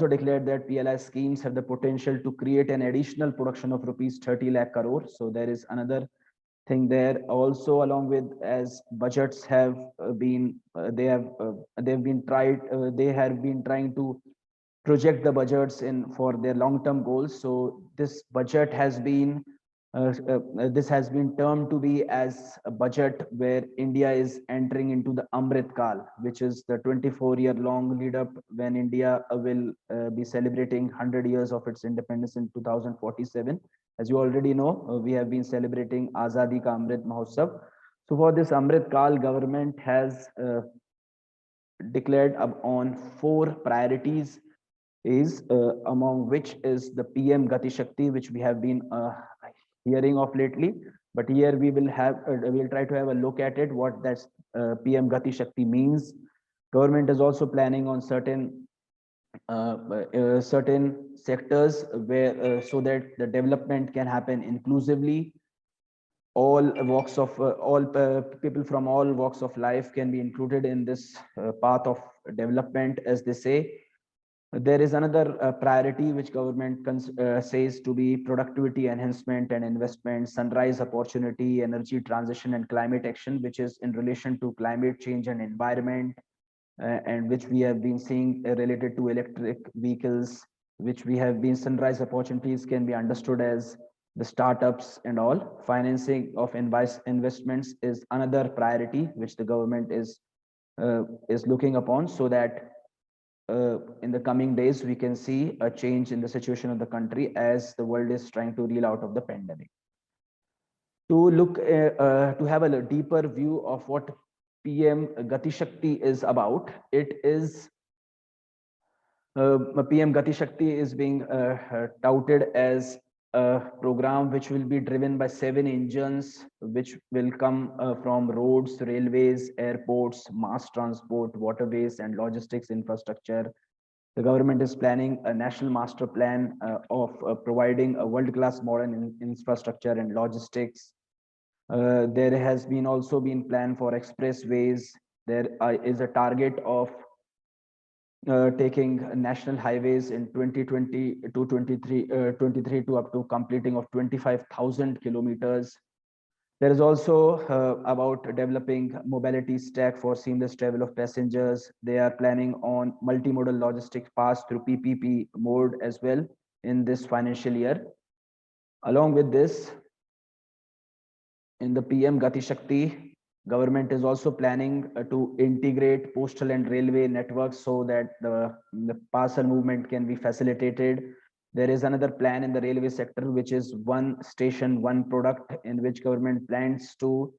declared that PLI schemes have the potential to create an additional production of rupees 30 lakh crore. So there is another thing there. Also, along with, as budgets have been, they have been trying to project the budgets for their long-term goals. So this budget has been termed to be as a budget where India is entering into the Amrit Kal, which is the 24-year-long lead up when India will be celebrating 100 years of its independence in 2047. As you already know, we have been celebrating Azadi Ka Amrit Mahotsav. So for this Amrit Kal, government has declared on 4 priorities, among which is the PM Gati Shakti, which we have been hearing of lately. But here we will try to have a look at it, what that PM Gati Shakti means. Government is also planning on certain certain sectors where so that the development can happen inclusively. All walks of all people from all walks of life can be included in this path of development, as they say. There is another priority which government says to be productivity enhancement and investment, sunrise opportunity, energy transition, and climate action, which is in relation to climate change and environment, and which we have been seeing related to electric vehicles, which we have been sunrise opportunities can be understood as the startups and all. Financing of investments is another priority which the government is looking upon, so that in the coming days we can see a change in the situation of the country as the world is trying to reel out of the pandemic. To look to have a deeper view of what PM Gati Shakti is about, it is PM Gati Shakti is being touted as a program which will be driven by 7 engines, which will come from roads, railways, airports, mass transport, waterways, and logistics infrastructure. The government is planning a national master plan of providing a world-class modern infrastructure and logistics. There has been also been plan for expressways. There is a target of taking national highways in 2020 to 23 to up to completing of 25,000 kilometers. There is also about developing mobility stack for seamless travel of passengers. They are planning on multimodal logistics pass through PPP mode as well in this financial year. Along with this, in the PM Gati Shakti, government is also planning to integrate postal and railway networks so that the parcel movement can be facilitated. There is another plan in the railway sector, which is one station, one product, in which government plans to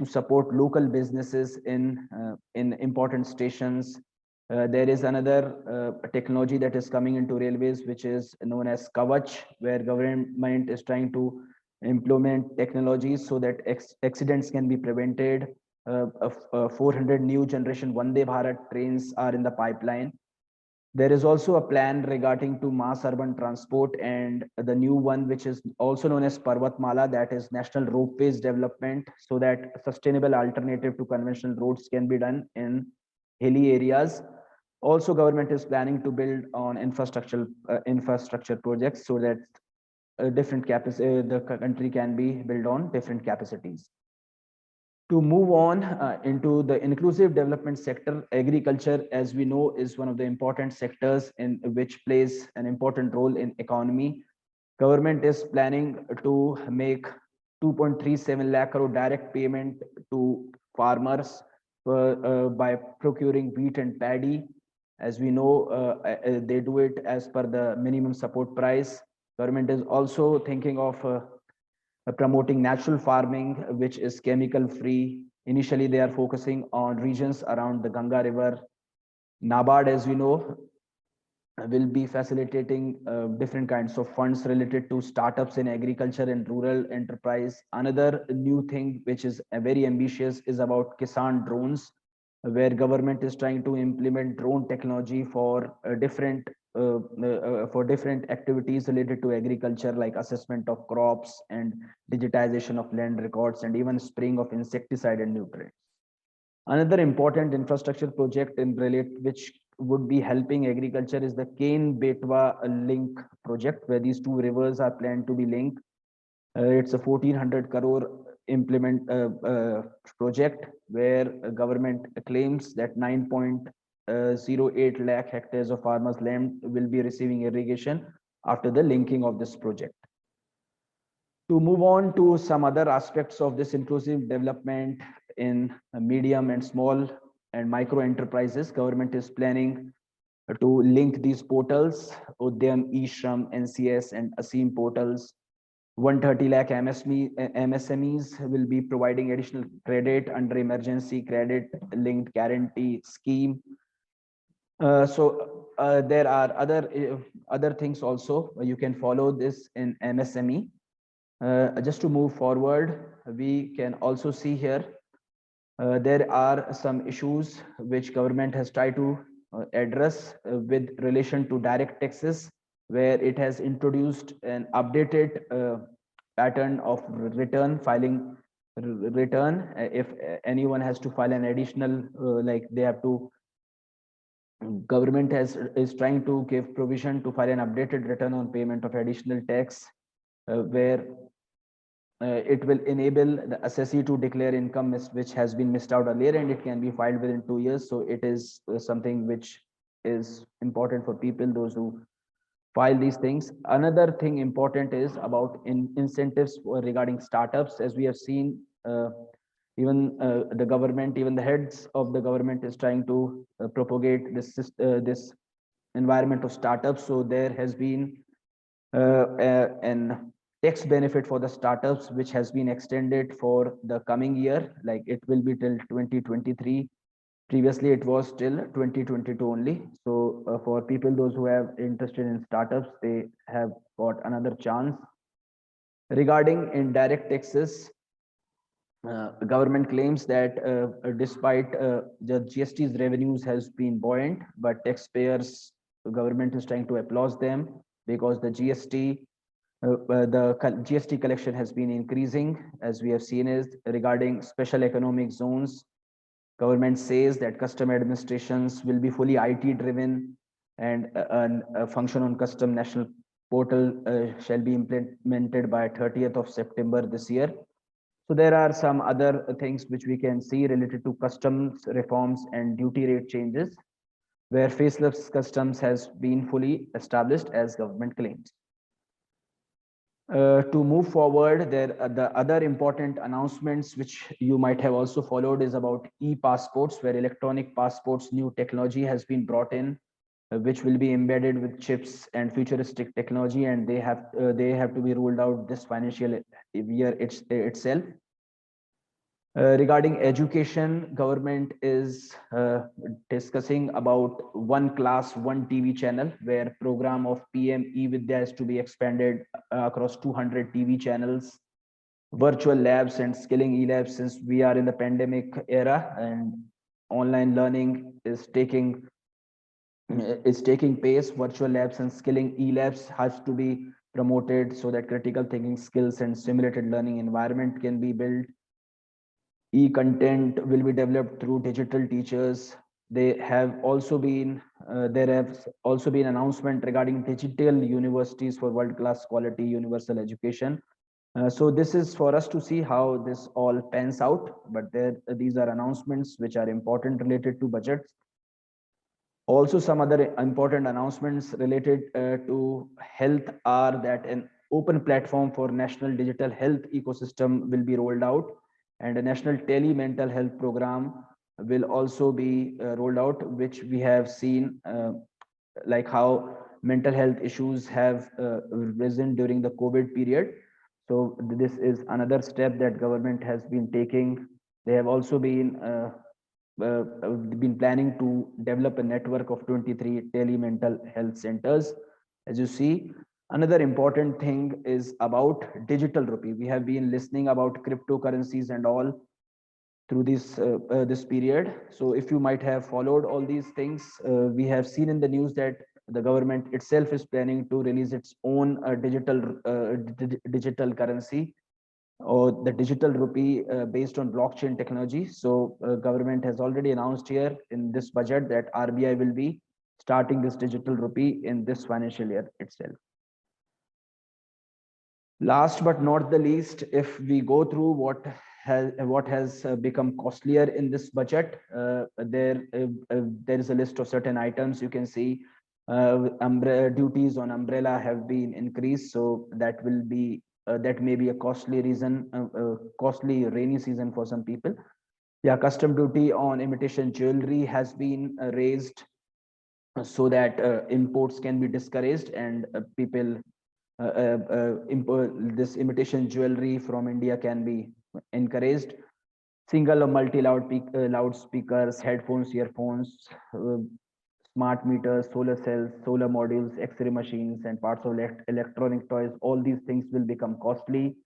support local businesses in important stations. There is another technology that is coming into railways, which is known as Kavach, where government is trying to implement technologies so that accidents can be prevented. 400 new generation Vande Bharat trains are in the pipeline. There is also a plan regarding to mass urban transport, and the new one, which is also known as Parvatmala, that is national ropeways development, so that sustainable alternative to conventional roads can be done in hilly areas. Also, government is planning to build on infrastructure projects so that different capacity the country can be built on different capacities. To move on into the inclusive development sector, agriculture, as we know, is one of the important sectors in which plays an important role in economy. Government is planning to make 2.37 lakh crore direct payment to farmers by procuring wheat and paddy. As we know, they do it as per the minimum support price. Government is also thinking of promoting natural farming, which is chemical free. Initially, they are focusing on regions around the Ganga River. NABARD, as we know, will be facilitating different kinds of funds related to startups in agriculture and rural enterprise. Another new thing, which is very ambitious, is about Kisan drones, where government is trying to implement drone technology for different activities related to agriculture, like assessment of crops and digitization of land records, and even spraying of insecticide and nutrients. Another important infrastructure project which would be helping agriculture is the Ken Betwa link project, where these two rivers are planned to be linked. It's a 1400 crore project, where government claims that 9.08 lakh hectares of farmers' land will be receiving irrigation after the linking of this project. To move on to some other aspects of this inclusive development in medium and small and micro enterprises, government is planning to link these portals, Udyam, eShram, NCS, and ASEEM portals. 130 lakh MSMEs will be providing additional credit under emergency credit linked guarantee scheme. There are other things also. You can follow this in MSME. Just to move forward, we can also see here There are some issues which government has tried to address with relation to direct taxes, where it has introduced an updated pattern of return filing return. If anyone has to file an additional, like they have to, government is trying to give provision to file an updated return on payment of additional tax, where it will enable the assessee to declare income which has been missed out earlier, and it can be filed within 2 years. So it is something which is important for people, those who file these things. Another thing important is about incentives regarding startups. As we have seen, even the government, even the heads of the government is trying to propagate this environment of startups. So there has been an tax benefit for the startups, which has been extended for the coming year. Like it will be till 2023. Previously, it was till 2022 only. So for people, those who have interested in startups, they have got another chance. Regarding indirect taxes, government claims that despite the GST's revenues has been buoyant, but taxpayers, the government is trying to applaud them because the GST collection has been increasing. As we have seen is regarding special economic zones, government says that custom administrations will be fully IT driven, and a function on custom national portal shall be implemented by 30th of September this year. So there are some other things which we can see related to customs reforms and duty rate changes, where faceless customs has been fully established as government claims. To move forward, there are the other important announcements which you might have also followed is about e-passports, where electronic passports new technology has been brought in, which will be embedded with chips and futuristic technology, and they have to be rolled out this financial year itself. Regarding education, government is discussing about one class, one TV channel, where program of PM eVidya is to be expanded across 200 TV channels, virtual labs and skilling e-labs, since we are in the pandemic era and online learning is taking pace. Virtual labs and skilling e-labs has to be promoted so that critical thinking skills and simulated learning environment can be built. E-content will be developed through digital teachers. There have also been announcement regarding digital universities for world-class quality universal education. So this is for us to see how this all pans out. But these are announcements which are important related to budgets. Also, some other important announcements related to health are that an open platform for national digital health ecosystem will be rolled out, and a national tele-mental health program will also be rolled out, which we have seen like how mental health issues have risen during the COVID period. So this is another step that government has been taking. They have also been planning to develop a network of 23 tele-mental health centers. As you see, another important thing is about digital rupee. We have been listening about cryptocurrencies and all through this period. So if you might have followed all these things, we have seen in the news that the government itself is planning to release its own digital currency, or the digital rupee based on blockchain technology. So government has already announced here in this budget that RBI will be starting this digital rupee in this financial year itself. Last but not the least, if we go through what has become costlier in this budget, there is a list of certain items. You can see duties on umbrella have been increased, so that will be that may be a costly reason, costly rainy season for some people. Yeah, custom duty on imitation jewelry has been raised so that imports can be discouraged, and people this imitation jewelry from India can be encouraged. Single or multi-loud loudspeakers, headphones, earphones, smart meters, solar cells, solar modules, X-ray machines, and parts of electronic toys, all these things will become costly.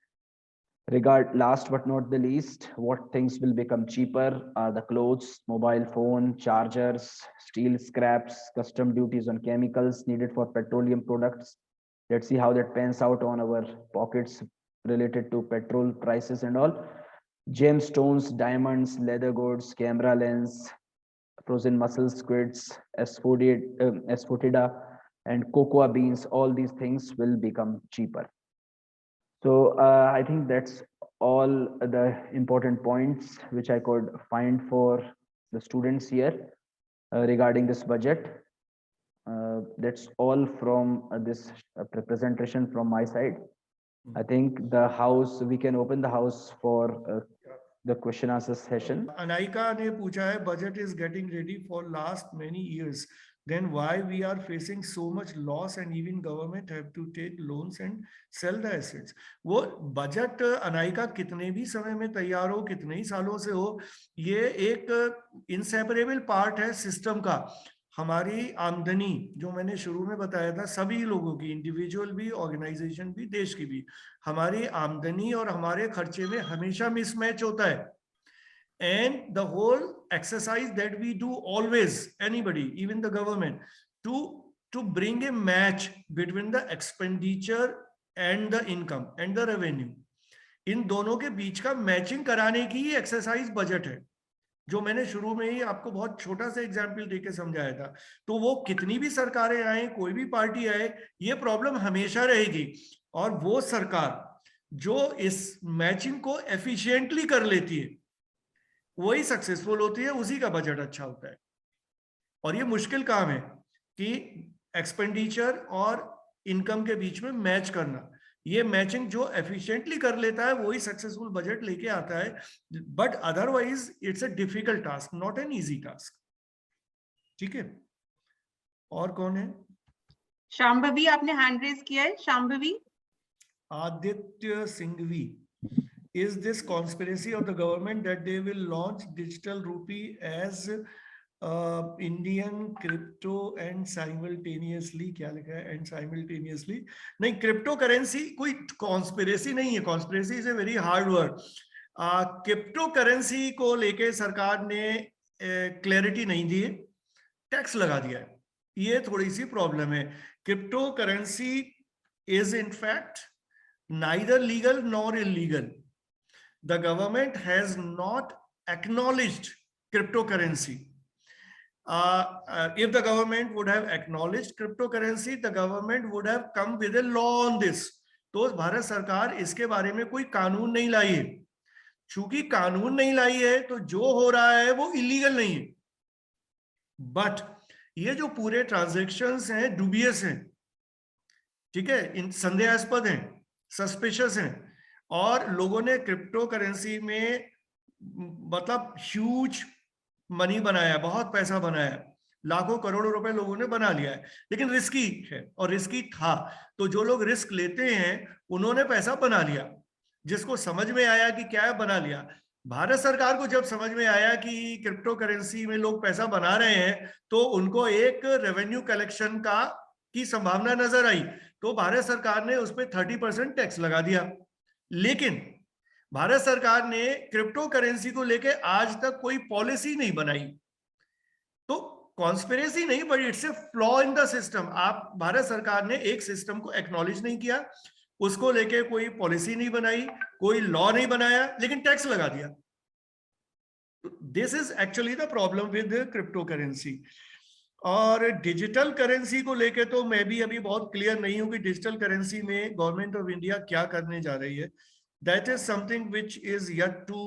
Last but not the least, what things will become cheaper are the clothes, mobile phone, chargers, steel scraps, custom duties on chemicals needed for petroleum products. Let's see how that pans out on our pockets related to petrol prices and all. Gemstones, diamonds, leather goods, camera lens, frozen mussel squids, asphodida, and cocoa beans, all these things will become cheaper. So I think that's all the important points which I could find for the students here regarding this budget. That's all from this presentation from my side. I think the house, we can open the house for the question answer session. Anaika ne pucha hai, budget is getting ready for last many years. Then why we are facing so much loss and even government have to take loans and sell the assets? वो budget Anaika कितने भी समय में तैयार हो, कितने ही सालों से हो, ये एक inseparable part है system का. हमारी आमदनी जो मैंने शुरू में बताया था, सभी लोगों की, इंडिविजुअल भी, ऑर्गेनाइजेशन भी, देश की भी, हमारी आमदनी और हमारे खर्चे में हमेशा मिसमैच होता है. And the whole exercise that we do always, anybody, even the government, to bring a match between the expenditure and the income and the revenue. इन दोनों के बीच का मैचिंग कराने की ही एक्सरसाइज बजट है, जो मैंने शुरू में ही आपको बहुत छोटा सा एग्जाम्पल देके समझाया था. तो वो कितनी भी सरकारें आए, कोई भी पार्टी आए, ये प्रॉब्लम हमेशा रहेगी. और वो सरकार जो इस मैचिंग को एफिशिएंटली कर लेती है, वही सक्सेसफुल होती है, उसी का बजट अच्छा होता है. और ये मुश्किल काम है कि एक्सपेंडिचर और इनकम के बीच में मैच करना. ये मैचिंग जो एफिशिएंटली कर लेता है, वही सक्सेसफुल बजट लेके आता है. But otherwise it's a difficult task, not an easy task. ठीक है, और कौन है? शांभवी, आपने हैंड रेज किया है. Shambhavi. Aditya Singhvi. Is this conspiracy of the government that they will launch digital rupee as Indian crypto and simultaneously, क्या लिखा है, and simultaneously? नहीं, क्रिप्टो करेंसी कोई कॉन्स्पिरेसी नहीं है. Conspiracy is a very hard word. Crypto currency को लेके सरकार ने क्लैरिटी नहीं दी है, टैक्स लगा दिया है. ये थोड़ी सी प्रॉब्लम है. Crypto currency is in fact neither legal nor illegal. The government has not acknowledged cryptocurrency. If the government would have acknowledged cryptocurrency, the government would have come with a law on this. तो भारत सरकार इसके बारे में कोई कानून नहीं लाई है. चूंकि कानून नहीं लाई है, तो जो हो रहा है वो इलीगल नहीं है. बट ये जो पूरे ट्रांजैक्शंस हैं, डुबियस हैं, ठीक है, इन संदेहास्पद हैं, सस्पिशियस हैं, और लोगों ने क्रिप्टो करेंसी में मतलब ह्यूज मनी बनाया, बहुत पैसा बनाया, लाखों करोड़ों रुपए लोगों ने बना लिया है. लेकिन रिस्की है, और रिस्की था, तो जो लोग रिस्क लेते हैं उन्होंने पैसा बना लिया. जिसको समझ में आया कि क्या है, बना लिया. भारत सरकार को जब समझ में आया कि क्रिप्टो करेंसी में लोग पैसा बना रहे हैं, तो उनको एक रेवेन्यू कलेक्शन की संभावना नजर आई, तो भारत सरकार ने उस पर 30% टैक्स लगा दिया. लेकिन भारत सरकार ने क्रिप्टो करेंसी को लेके आज तक कोई पॉलिसी नहीं बनाई. तो कॉन्स्पिरेसी नहीं, but it's a flaw in the system. आप, भारत सरकार ने एक सिस्टम को एक्नॉलेज नहीं किया, उसको लेके कोई पॉलिसी नहीं बनाई, कोई लॉ नहीं बनाया, लेकिन टैक्स लगा दिया. This is actually the problem with crypto currency. और डिजिटल करेंसी को लेके तो मैं भी अभी बहुत क्लियर नहीं हूं कि डिजिटल करेंसी में गवर्नमेंट ऑफ इंडिया क्या करने जा रही है. That is something which is yet to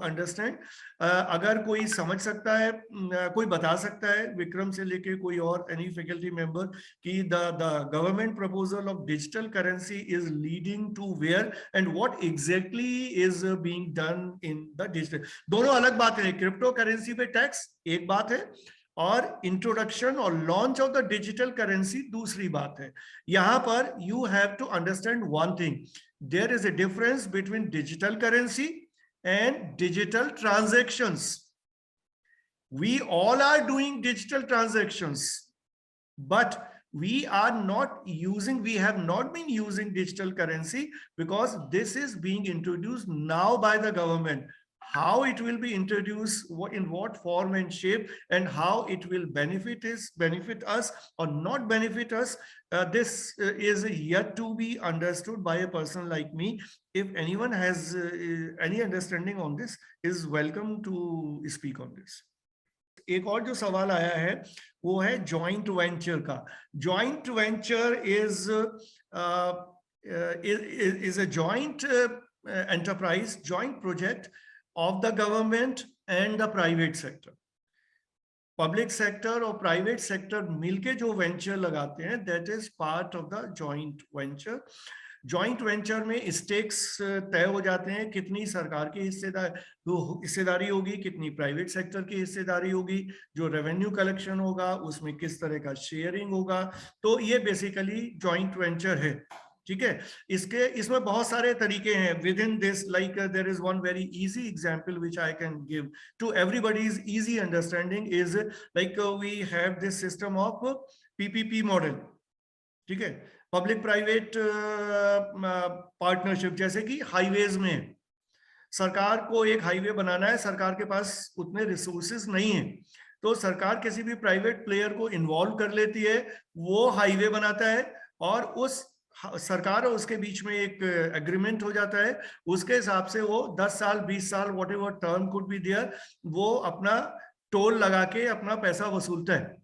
understand. अगर कोई समझ सकता है, कोई बता सकता है, विक्रम से लेके कोई और, एनी फैकल्टी मेंबर, कि the government proposal of digital currency is leading to where and what exactly is being done in the digital. दोनों अलग बातें हैं. क्रिप्टो करेंसी पे टैक्स एक बात है, और इंट्रोडक्शन और launch of the digital currency दूसरी बात है. यहां पर you have to understand one thing. There is a difference between digital currency and digital transactions. We all are doing digital transactions, but we have not been using digital currency because this is being introduced now by the government. How it will be introduced, in what form and shape, and how it will benefit us or not benefit us, this is yet to be understood by a person like me. If anyone has any understanding on this, is welcome to speak on this. एक और जो सवाल आया है वो है joint venture का. Joint venture is a joint enterprise, joint project of the government and the private sector. Public sector और private sector मिलके जो venture लगाते हैं, that is part of the joint venture. Joint venture में stakes तय हो जाते हैं, कितनी सरकार की हिस्सेदारी होगी, कितनी प्राइवेट सेक्टर की हिस्सेदारी होगी, जो रेवेन्यू कलेक्शन होगा उसमें किस तरह का शेयरिंग होगा. तो ये बेसिकली जॉइंट वेंचर है. ठीक है, इसमें बहुत सारे तरीके हैं. Within this, like there is one very easy example which I can give to everybody's easy understanding, is like we have this system of PPP model. ठीक है, पब्लिक प्राइवेट पार्टनरशिप. जैसे कि हाईवेज में सरकार को एक highway बनाना है, सरकार के पास उतने रिसोर्सेज नहीं है, तो सरकार किसी भी प्राइवेट प्लेयर को इन्वॉल्व कर लेती है, वो हाईवे बनाता है और उस सरकार और उसके बीच में एक एग्रीमेंट हो जाता है. उसके हिसाब से वो 10 साल 20 साल whatever term could be there, वो अपना टोल लगा के अपना पैसा वसूलता है.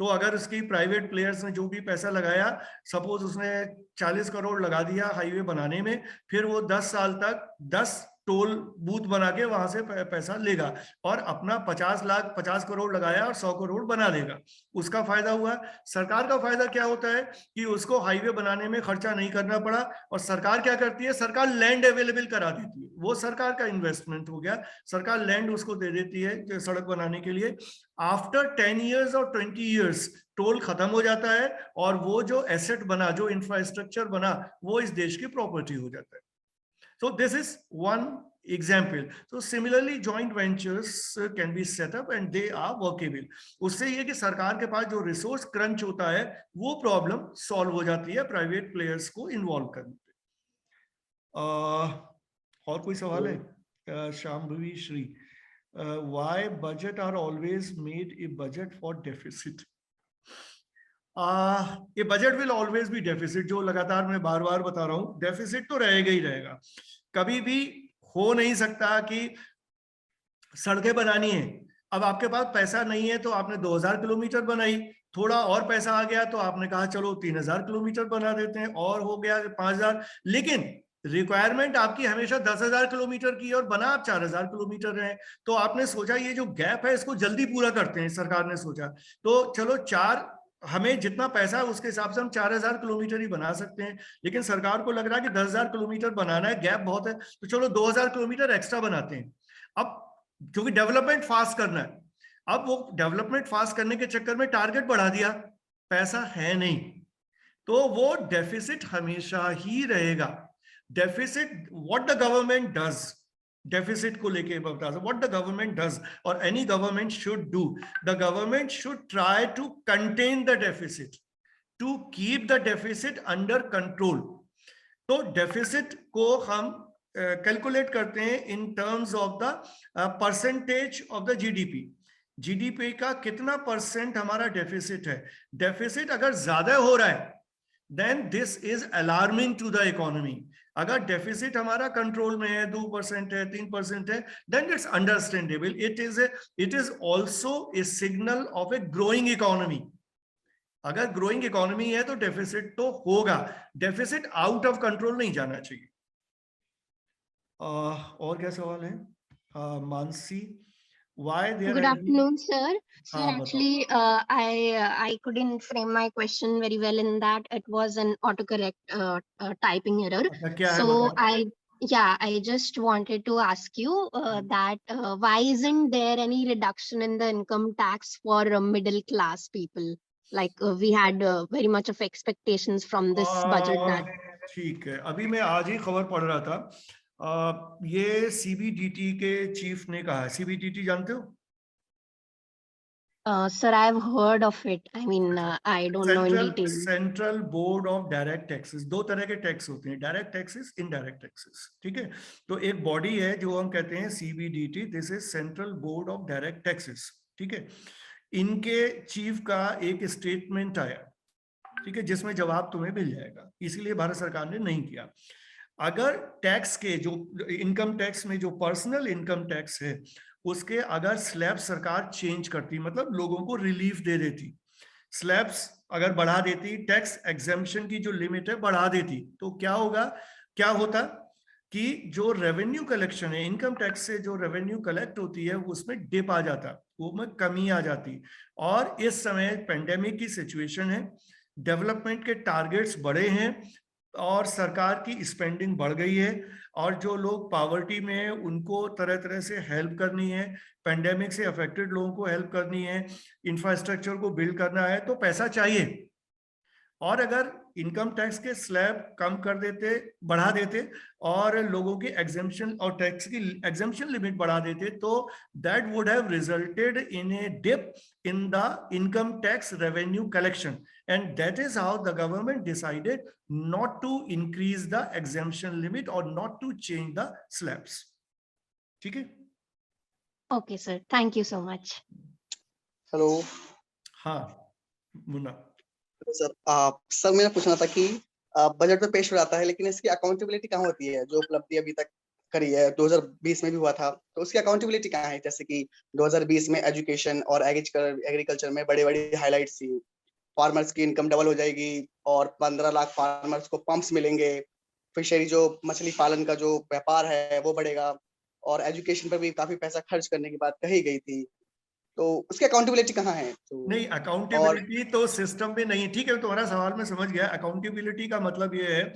तो अगर उसकी प्राइवेट प्लेयर्स ने जो भी पैसा लगाया, सपोज उसने 40 करोड़ लगा दिया हाईवे बनाने में, फिर वो 10 साल तक 10 टोल बूथ बना के वहां से पैसा लेगा और अपना 50 करोड़ लगाया और 100 करोड़ बना लेगा. उसका फायदा हुआ. सरकार का फायदा क्या होता है कि उसको हाईवे बनाने में खर्चा नहीं करना पड़ा, और सरकार क्या करती है, सरकार लैंड अवेलेबल करा देती है. वो सरकार का इन्वेस्टमेंट हो गया, सरकार लैंड उसको दे देती है सड़क बनाने के लिए. आफ्टर 10 ईयर्स और 20 ईयर्स टोल खत्म हो जाता है और वो जो एसेट बना, जो इंफ्रास्ट्रक्चर बना, वो इस देश की प्रॉपर्टी हो जाता है. So this is one example. So similarly, joint ventures can be set up and they are workable. उससे ये कि सरकार के पास जो रिसोर्स क्रंच होता है, वो प्रॉब्लम सॉल्व हो जाती है प्राइवेट प्लेयर्स को इन्वॉल्व करने पे. और कोई सवाल है? Shambhavi Shri, why budget are always made a budget for deficit? ये budget will always be deficit. जो लगातार मैं बार बार बता रहा हूं, डेफिसिट तो रहेगा ही रहेगा. कभी भी हो नहीं सकता कि सड़कें बनानी है, अब आपके पास पैसा नहीं है तो आपने 2000 किलोमीटर बनाई, थोड़ा और पैसा आ गया तो आपने कहा चलो 3000 किलोमीटर बना देते हैं, और हो गया 5000. लेकिन रिक्वायरमेंट आपकी हमेशा 10,000 किलोमीटर की और बना आप 4000 किलोमीटर है. तो आपने सोचा ये जो गैप है इसको जल्दी पूरा करते हैं. सरकार ने सोचा तो चलो हमें जितना पैसा है उसके हिसाब से हम 4000 किलोमीटर ही बना सकते हैं. लेकिन सरकार को लग रहा है कि 10,000 किलोमीटर बनाना है, गैप बहुत है, तो चलो 2000 किलोमीटर एक्स्ट्रा बनाते हैं. अब क्योंकि डेवलपमेंट फास्ट करना है, अब वो डेवलपमेंट फास्ट करने के चक्कर में टारगेट बढ़ा दिया, पैसा है नहीं, तो वो डेफिसिट हमेशा ही रहेगा. Deficit, what the government does, deficit को लेके बता दो, व्हाट द गवर्नमेंट डज और any government should do, the government should try to contain the deficit, to keep the deficit under control. तो डेफिसिट को हम कैलकुलेट करते हैं in terms of the percentage of the GDP. GDP का कितना percent हमारा deficit है. Deficit अगर ज्यादा हो रहा है then this is alarming to the economy. अगर डेफिसिट हमारा कंट्रोल में है, 2% है, 3% है, then it's understandable. It is also a signal of a growing economy. अगर ग्रोइंग इकोनॉमी है तो डेफिसिट तो होगा, डेफिसिट आउट ऑफ कंट्रोल नहीं जाना चाहिए. और क्या सवाल है? Mansi, why there Good afternoon, sir. Sir, हाँ, actually, I couldn't frame my question very well in that it was an autocorrect typing error. क्या है So बताओ? I just wanted to ask you that why isn't there any reduction in the income tax for middle class people? Like we had very much of expectations from this budget that. ठीक है, अभी मैं आज ही खबर पढ़ रहा था. ये सीबीडीटी के चीफ ने कहा. सीबीडीटी जानते हो? Sir, I've heard of it. I mean, I don't know in detail. Central board of direct taxes, दो तरह के टैक्स होते हैं, डायरेक्ट टैक्सेस, इनडायरेक्ट टैक्सेस, ठीक है। तो एक बॉडी है जो हम कहते हैं CBDT, this is central board of direct taxes, ठीक है। इनके चीफ का एक स्टेटमेंट आया, ठीक है, जिसमें जवाब तुम्हें मिल जाएगा, इसीलिए भारत सरकार ने नहीं किया। अगर टैक्स के जो इनकम टैक्स में जो पर्सनल इनकम टैक्स है उसके अगर स्लैब सरकार चेंज करती, मतलब लोगों को रिलीफ दे देती, स्लैब्स अगर बढ़ा देती, टैक्स एग्जेम्पशन की जो लिमिट है बढ़ा देती, तो क्या होगा, क्या होता कि जो रेवेन्यू कलेक्शन है, इनकम टैक्स से जो रेवेन्यू कलेक्ट होती है उसमें डिप आ जाता, वो में कमी आ जाती। और इस समय पेंडेमिक की सिचुएशन है, डेवलपमेंट के टारगेट्स बड़े हैं और सरकार की स्पेंडिंग बढ़ गई है, और जो लोग पॉवर्टी में हैं उनको तरह तरह से हेल्प करनी है, पेंडेमिक से अफेक्टेड लोगों को हेल्प करनी है, इंफ्रास्ट्रक्चर को बिल्ड करना है, तो पैसा चाहिए। और अगर इनकम टैक्स के स्लैब कम कर देते, बढ़ा देते, और लोगों की एग्जेम्पशन और टैक्स की एग्जेम्पशन लिमिट बढ़ा देते, तो that would have resulted in a dip in the income tax revenue collection, and that is how the government decided not to increase the exemption limit or not to change the slabs. ठीक है? Okay, sir. Thank you so much. Hello हाँ Munna, sir मैंने पूछना था कि budget में पेश हो जाता है, लेकिन इसकी अकाउंटेबिलिटी कहाँ होती है? जो उपलब्धि अभी तक करी है, 2020 में भी हुआ था, तो उसकी अकाउंटेबिलिटी कहाँ है? जैसे कि 2020 में एजुकेशन और एग्रीकल्चर में बड़ी बड़ी हाइलाइट्स थी, फार्मर्स की इनकम डबल हो जाएगी और 15 लाख फार्मर्स को पंप्स मिलेंगे, फिशरी जो मछली पालन का जो व्यापार है वो बढ़ेगा, और एजुकेशन पर भी काफी पैसा खर्च करने की बात कही गई थी, तो उसकी अकाउंटेबिलिटी कहाँ है? तो नहीं, अकाउंटेबिलिटी तो सिस्टम में नहीं, ठीक है, तुम्हारा सवाल मैं समझ गया। अकाउंटेबिलिटी का मतलब ये है,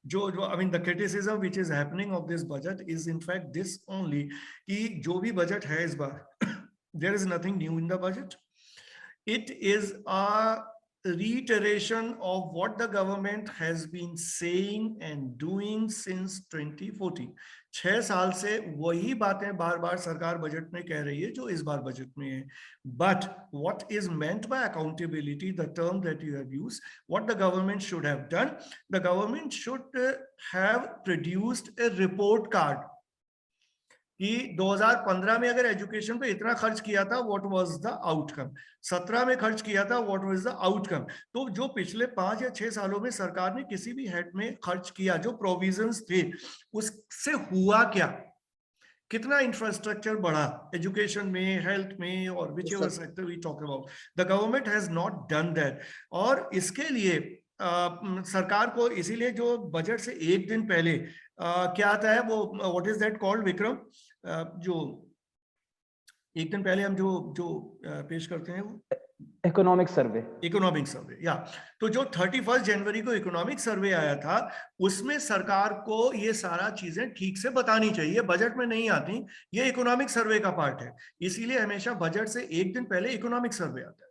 जो I mean the criticism which is happening of this budget is in fact this only, कि जो भी बजट है इस बार there is nothing new in the budget, it is a reiteration of what the government has been saying and doing since 2014. 6 साल से वही बातें बार बार सरकार बजट में कह रही है जो इस बार बजट में है। But what is meant by accountability, the term that you have used, what the government should have done, the government should have produced a report card कि 2015 में अगर एजुकेशन पे इतना खर्च किया था, व्हाट वाज द आउटकम, 17 में खर्च किया था, व्हाट वाज द आउटकम। तो जो पिछले 5 या 6 सालों में सरकार ने किसी भी हेड में खर्च किया, जो प्रोविजंस थे, उससे हुआ क्या, कितना इंफ्रास्ट्रक्चर बढ़ा एजुकेशन में, हेल्थ में, और whichever sector we talk about, the government has not done that. और इसके लिए सरकार को, इसीलिए जो बजट से एक दिन पहले क्या आता है, वो what is that called Vikram, जो एक दिन पहले हम जो पेश करते हैं वो इकोनॉमिक सर्वे, इकोनॉमिक सर्वे, या तो जो 31 जनवरी को इकोनॉमिक सर्वे आया था, उसमें सरकार को ये सारा चीजें ठीक से बतानी चाहिए, बजट में नहीं आती, ये इकोनॉमिक सर्वे का पार्ट है, इसीलिए हमेशा बजट से एक दिन पहले इकोनॉमिक सर्वे आता है।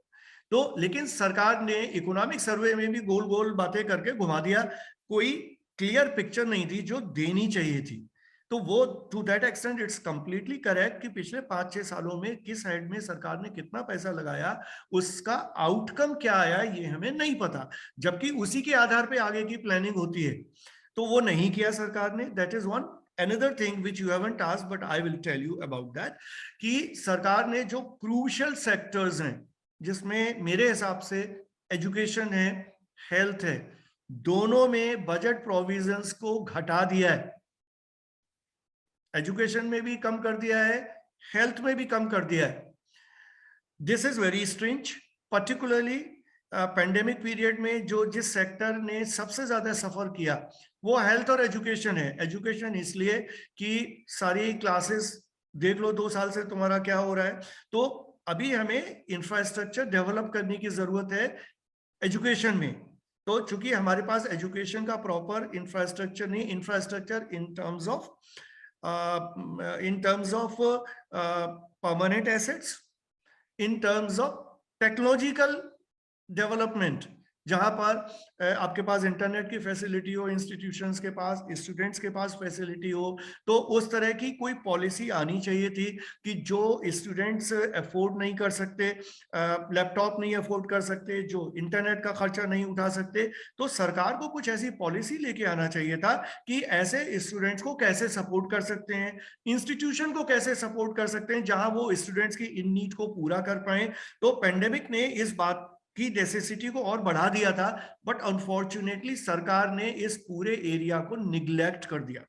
तो लेकिन सरकार ने इकोनॉमिक सर्वे में भी गोल गोल बातें करके घुमा दिया, कोई क्लियर पिक्चर नहीं थी जो देनी चाहिए थी। तो वो to that extent it's completely correct कि पिछले 5-6 सालों में किस हेड में सरकार ने कितना पैसा लगाया, उसका आउटकम क्या आया ये हमें नहीं पता, जबकि उसी के आधार पे आगे की प्लानिंग होती है। तो वो नहीं किया सरकार ने, that is one. Another thing which you haven't asked but I will tell you about that, कि सरकार ने जो क्रूशियल सेक्टर्स हैं, जिसमें मेरे हिसाब से एजुकेशन है, हेल्थ है, दोनों में बजट प्रोविजंस को घटा दिया है। एजुकेशन में भी कम कर दिया है, हेल्थ में भी कम कर दिया है। This is very strange, particularly pandemic period में जो जिस सेक्टर ने सबसे ज्यादा सफर किया वो हेल्थ और एजुकेशन है। एजुकेशन इसलिए कि सारी क्लासेस देख लो 2 साल से तुम्हारा क्या हो रहा है, तो अभी हमें इंफ्रास्ट्रक्चर डेवलप करने की जरूरत है एजुकेशन में। तो चूंकि हमारे पास एजुकेशन का प्रॉपर इंफ्रास्ट्रक्चर नहीं, infrastructure in terms of permanent assets, in terms of technological development, जहां पर आपके पास इंटरनेट की फैसिलिटी हो, इंस्टीट्यूशंस के पास, स्टूडेंट्स के पास फैसिलिटी हो, तो उस तरह की कोई पॉलिसी आनी चाहिए थी कि जो स्टूडेंट्स अफोर्ड नहीं कर सकते, लैपटॉप नहीं अफोर्ड कर सकते, जो इंटरनेट का खर्चा नहीं उठा सकते, तो सरकार को कुछ ऐसी पॉलिसी लेके आना चाहिए था कि ऐसे स्टूडेंट्स को कैसे सपोर्ट कर सकते हैं, इंस्टीट्यूशन को कैसे सपोर्ट कर सकते हैं जहां वो स्टूडेंट्स की इन नीड को पूरा कर पाए। तो पेंडेमिक ने इस बात की नेसेसिटी को और बढ़ा दिया था, बट अनफॉर्चुनेटली सरकार ने इस पूरे एरिया को निग्लेक्ट कर दिया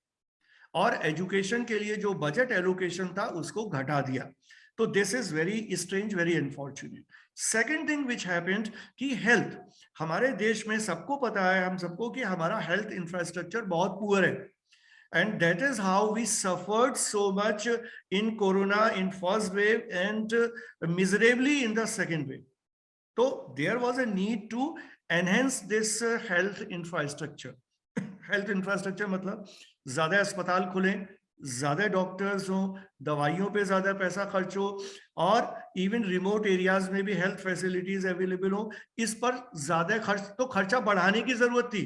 और एजुकेशन के लिए जो बजट एलोकेशन था उसको घटा दिया। तो this is very strange, very unfortunate. Second thing which happened कि हेल्थ, हमारे देश में सबको पता है, हम सबको, कि हमारा हेल्थ इंफ्रास्ट्रक्चर बहुत पुअर है, and that is how we suffered so much in corona in first wave and miserably in the second wave. So there was a need to enhance this health infrastructure. health infrastructure मतलब ज्यादा अस्पताल खुलें, ज्यादा doctors हों, दवाइयों पे ज्यादा पैसा खर्च हो, और इवन रिमोट एरियाज में भी हेल्थ फैसिलिटीज अवेलेबल हो, इस पर ज्यादा खर्च, तो खर्चा बढ़ाने की जरूरत थी।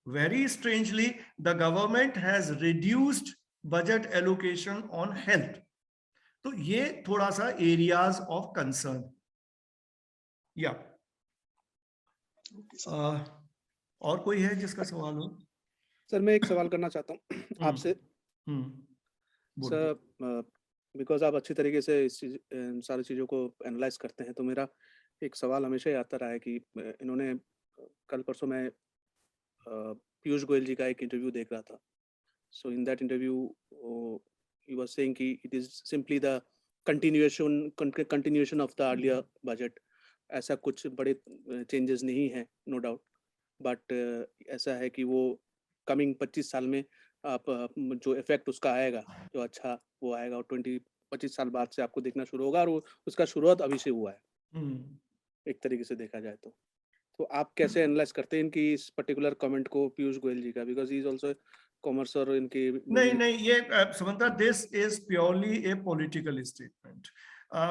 Very strangely, the government has reduced budget allocation on health. तो ये थोड़ा सा areas of concern. Yeah. और कोई है जिसका सवाल हो? सर मैं एक सवाल करना चाहता हूँ आपसे सर, बिकॉज आप अच्छी तरीके से इस सारी चीज़ों को एनालाइज करते हैं, तो मेरा एक सवाल हमेशा ही आता रहा है कि इन्होंने कल परसों में पीयूष गोयल जी का एक इंटरव्यू देख रहा था। So in that interview he was saying कि it is simply the continuation of the earlier budget. ऐसा कुछ बड़े चेंजेस नहीं है, नो डाउट, बट ऐसा है कि वो कमिंग 25 साल में आप जो इफेक्ट उसका आएगा, जो अच्छा वो आएगा, और 25 साल बाद से आपको देखना शुरू होगा, और वो उसका शुरुआत अभी से हुआ है एक तरीके से देखा जाए तो। तो आप कैसे एनालाइज करते हैं इनकी इस पर्टिकुलर कमेंट को, पीयूष गोयल जी का, because he is also commerce, और इनकी नहीं, ये Samantha, this is purely a political statement.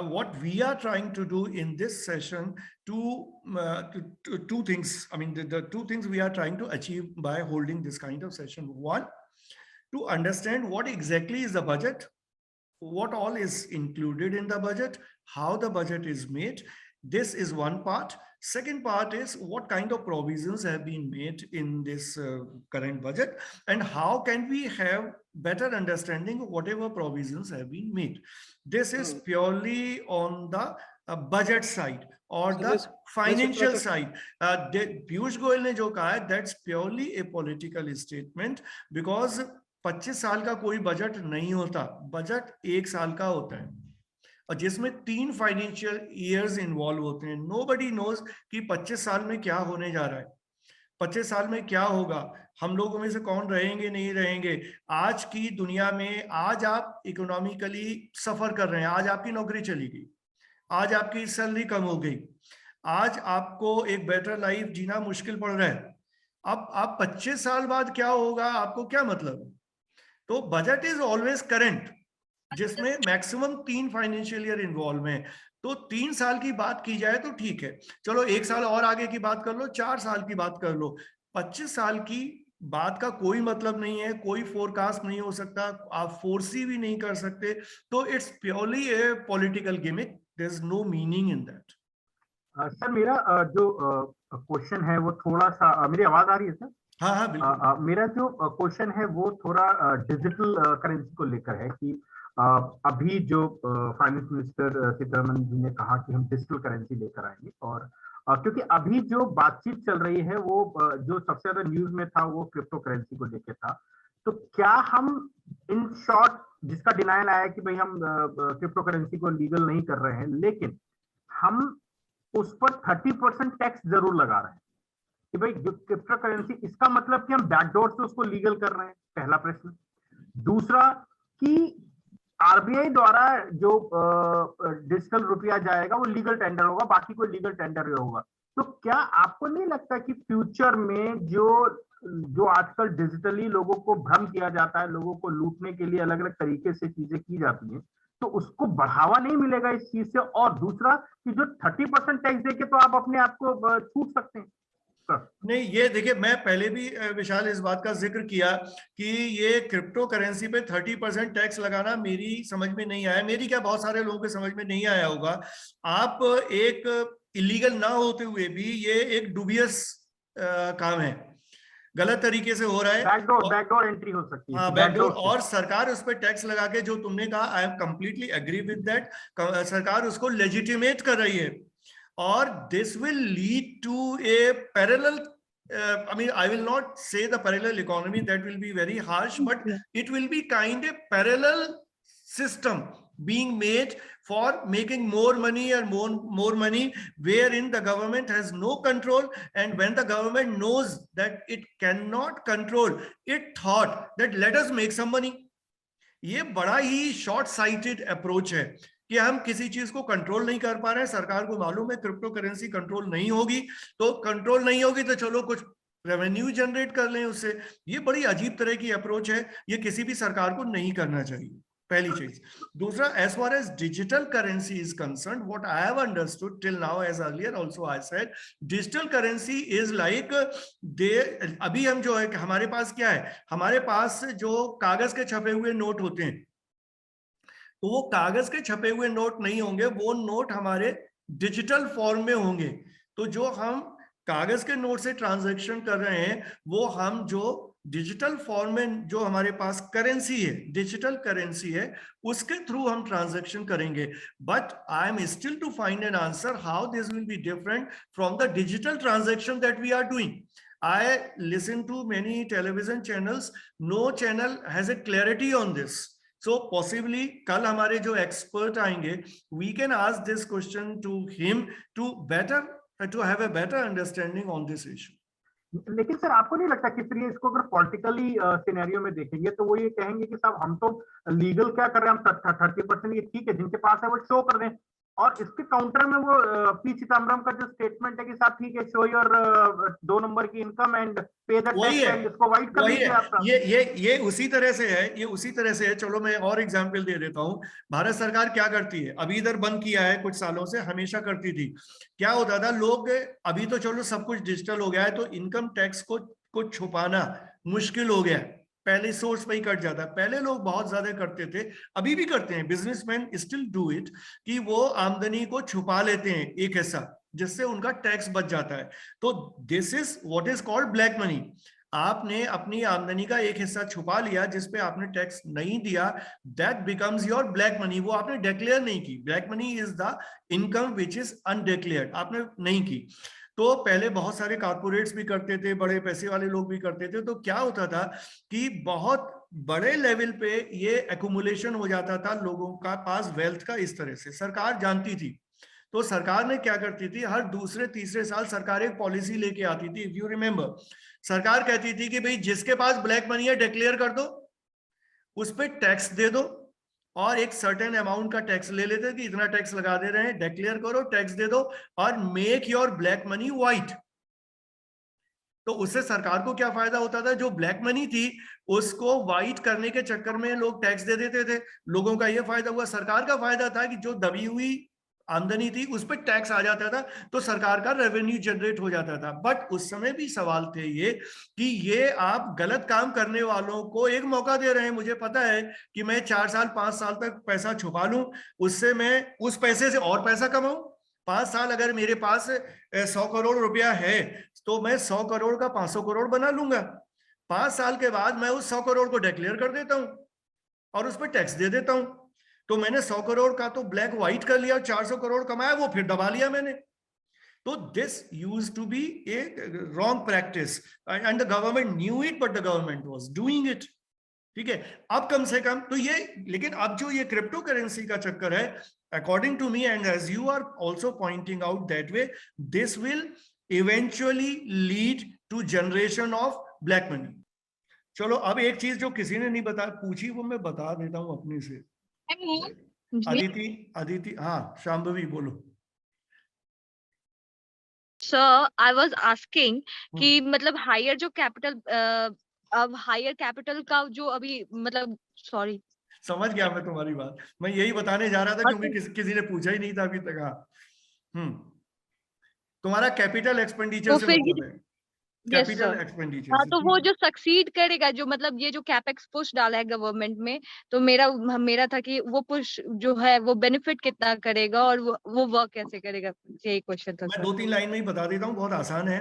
What we are trying to do in this session, two things. I mean, the two things we are trying to achieve by holding this kind of session. One, to understand what exactly is the budget, what all is included in the budget, how the budget is made. This is one part. Second part is what kind of provisions have been made in this current budget, and how can we have better understanding of whatever provisions have been made. This is purely on the budget side or the financial side. Piyush Goyal ने जो कहा है, that's purely a political statement, because 25 साल का कोई budget नहीं होता, budget 1 साल का होता है, और जिसमें 3 फाइनेंशियल ईयर्स इन्वॉल्व होते हैं। नोबडी नोज कि 25 साल में क्या होने जा रहा है, 25 साल में क्या होगा, हम लोगों में से कौन रहेंगे नहीं रहेंगे। आज की दुनिया में आज आप इकोनॉमिकली सफर कर रहे हैं, आज आपकी नौकरी चली गई, आज आपकी सैलरी कम हो गई, आज आपको एक बेटर लाइफ जीना मुश्किल पड़ रहा है। अब आप 25 साल बाद क्या होगा, आपको क्या मतलब? तो बजट इज ऑलवेज करंट, जिसमें मैक्सिमम 3 फाइनेंशियल ईयर इन्वॉल्व हैं। तो 3 साल की बात की जाए तो ठीक है, चलो 1 साल और आगे की बात कर लो, 4 साल की बात कर लो। 25 साल की बात का कोई मतलब नहीं है, कोई फोरकास्ट नहीं हो सकता, आप फोरसी भी नहीं कर सकते। तो it's purely a political gimmick, there is no meaning in that. Sir मेरा जो क्वेश्चन है वो थोड़ा सा, मेरी आवाज आ रही है सर? हाँ बिल्कुल। मेरा जो क्वेश्चन है वो थोड़ा डिजिटल करेंसी को लेकर है कि अभी जो फाइनेंस मिनिस्टर सीतारमण जी ने कहा कि हम डिजिटल करेंसी लेकर आएंगे, और क्योंकि अभी जो बातचीत चल रही है वो जो सबसे ज्यादा न्यूज में था वो क्रिप्टो करेंसी को लेकर था, तो क्या हम इन शॉर्ट, जिसका डिनायल आया कि भाई हम क्रिप्टो करेंसी को लीगल नहीं कर रहे हैं, लेकिन हम उस पर 30% टैक्स जरूर लगा रहे हैं कि भाई जो क्रिप्टो करेंसी, इसका मतलब कि हम बैकडोर से उसको लीगल कर रहे हैं, पहला प्रश्न। दूसरा कि आरबीआई द्वारा जो डिजिटल रुपया जाएगा वो लीगल टेंडर होगा, बाकी कोई लीगल टेंडर होगा। तो क्या आपको नहीं लगता कि फ्यूचर में जो आजकल डिजिटली लोगों को भ्रम किया जाता है, लोगों को लूटने के लिए अलग अलग तरीके से चीजें की जाती हैं, तो उसको बढ़ावा नहीं मिलेगा इस चीज से? और दूसरा कि जो 30% टैक्स देके तो आप अपने आप को छूट सकते हैं, नहीं, ये देखिए, मैं पहले भी विशाल इस बात का जिक्र किया कि ये क्रिप्टो करेंसी पे 30% टैक्स लगाना मेरी समझ में नहीं आया। मेरी क्या, बहुत सारे लोगों के समझ में नहीं आया होगा। आप एक इलीगल ना होते हुए भी ये एक डुबियस काम है, गलत तरीके से हो रहा है। बैकडोर एंट्री हो सकती है। हाँ, बैकडोर, और सरकार उस पर टैक्स लगा के, जो तुमने कहा, I am completely agree with that, सरकार उसको लेजिटिमेट कर रही है। और this will lead to a parallel, I mean, I will not say the parallel economy, that will be very harsh, but it will be kind of parallel system being made for making more money and more money, wherein the government has no control. And when the government knows that it cannot control, it thought that let us make some money. ये बड़ा ही short sighted approach है कि हम किसी चीज को control नहीं कर पा रहे हैं। सरकार को मालूम है क्रिप्टो करेंसी कंट्रोल नहीं होगी, तो कंट्रोल नहीं होगी तो चलो कुछ रेवेन्यू जनरेट कर लें उससे। ये बड़ी अजीब तरह की अप्रोच है, ये किसी भी सरकार को नहीं करना चाहिए, पहली चीज। दूसरा, as far as digital currency is concern, what I have understood till now, as earlier also I said, digital currency is like they, अभी हम जो है, हमारे पास क्या है, हमारे पास जो कागज के छपे हुए नोट होते हैं, तो वो कागज के छपे हुए नोट नहीं होंगे, वो नोट हमारे डिजिटल फॉर्म में होंगे। तो जो हम कागज के नोट से ट्रांजैक्शन कर रहे हैं, वो हम जो डिजिटल फॉर्म में जो हमारे पास करेंसी है, डिजिटल करेंसी है, उसके थ्रू हम ट्रांजैक्शन करेंगे। But I am still to find an answer how this will be different from the digital transaction that we are doing. I listen to many television channels, no channel has a clarity on this. So possibly कल हमारे जो expert आएंगे, we can ask this question to him to have a better understanding on this issue. लेकिन sir, आपको नहीं लगता कि फिर ये इसको अगर पॉलिटिकली सिनेरियो में देखेंगे तो वो ये कहेंगे कि साहब हम तो लीगल क्या कर रहे हैं, हम 30% ये ठीक है, जिनके पास है वो शो कर दें, और इसके काउंटर में वो पी चिदम्बरम का जो स्टेटमेंट है कि साहब ठीक है, शो योर 2 नंबर की इनकम एंड पे द टैक्स, एंड इसको वाइट कर दीजिए आपका। ये उसी तरह से है, ये उसी तरह से है। चलो मैं और एग्जांपल दे देता हूँ। भारत सरकार क्या करती है, अभी इधर बंद किया है, कुछ सालों से हमेशा करती थी। क्या होता था, लोग, अभी तो चलो सब कुछ डिजिटल हो गया है, तो इनकम टैक्स को छुपाना मुश्किल हो गया है। पहले सोर्स पे ही कट जाता है। पहले लोग बहुत ज्यादा करते थे, अभी भी करते हैं, बिजनेसमैन स्टिल डू इट, कि वो आमदनी को छुपा लेते हैं एक हिस्सा, जिससे उनका टैक्स बच जाता है। तो this is what is called black money. आपने अपनी आमदनी का एक हिस्सा छुपा लिया जिसपे आपने टैक्स नहीं दिया, that becomes your black money. वो आपने डिक्लेयर नहीं की। Black money is the income which is undeclared, आपने नहीं की। तो पहले बहुत सारे कारपोरेट्स भी करते थे, बड़े पैसे वाले लोग भी करते थे। तो क्या होता था कि बहुत बड़े लेवल पे ये एक्यूमुलेशन हो जाता था लोगों का पास वेल्थ का। इस तरह से सरकार जानती थी, तो सरकार ने क्या करती थी, हर दूसरे तीसरे साल सरकार एक पॉलिसी लेके आती थी। इफ यू रिमेंबर, सरकार कहती थी कि भाई जिसके पास ब्लैक मनी है डिक्लेयर कर दो, उस पर टैक्स दे दो, और एक सर्टेन अमाउंट का टैक्स ले लेते कि इतना टैक्स लगा दे रहे हैं, डिक्लेयर करो, टैक्स दे दो, और make your black money white. तो उससे सरकार को क्या फायदा होता था, जो ब्लैक मनी थी उसको व्हाइट करने के चक्कर में लोग टैक्स दे देते थे, लोगों का ये फायदा हुआ। सरकार का फायदा था कि जो दबी हुई आमदनी थी उस पर टैक्स आ जाता था, तो सरकार का रेवेन्यू जनरेट हो जाता था। बट उस समय भी सवाल थे ये कि ये आप गलत काम करने वालों को एक मौका दे रहे हैं। मुझे पता है कि मैं 4 साल 5 साल तक पैसा छुपा लूं, उससे मैं उस पैसे से और पैसा कमाऊं। 5 साल अगर मेरे पास 100 करोड़ रुपया है, तो मैं 100 करोड़ का 500 करोड़ बना लूंगा। 5 साल के बाद मैं उस 100 करोड़ को डिक्लेयर कर देता हूं और उस पर टैक्स दे देता हूं। तो मैंने 100 करोड़ का तो ब्लैक व्हाइट कर लिया, 400 करोड़ कमाया, वो फिर दबा लिया मैंने। तो this used to be a wrong practice and the government knew it, but the government was doing it. ठीक है, अब कम से कम तो ये, लेकिन अब जो ये क्रिप्टो करेंसी का चक्कर है, according to me and as you are also pointing out that way, this will eventually lead to generation of black money. चलो अब एक चीज जो किसी ने नहीं पूछी, वो मैं बता देता हूं अपने से। अदिति, हाँ शांभवी बोलो। सर, आई वाज आस्किंग कि मतलब हायर जो कैपिटल, अब हायर कैपिटल का जो अभी मतलब, सॉरी समझ गया मैं तुम्हारी बात। मैं यही बताने जा रहा था क्योंकि किसी ने पूछा ही नहीं था अभी तक। हाँ, तुम्हारा कैपिटल एक्सपेंडिचर से मतलब है। Capital sir. एक्सपेंडिचर हाँ, से। तो वो जो सक्सीड करेगा, जो मतलब ये जो कैपेक्स पुश डाला है गवर्नमेंट में, तो मेरा था कि वो पुश जो है वो बेनिफिट कितना करेगा और वो वर्क कैसे करेगा, यही क्वेश्चन था मैं सर। 2-3 लाइन में ही बता देता हूँ, बहुत आसान है।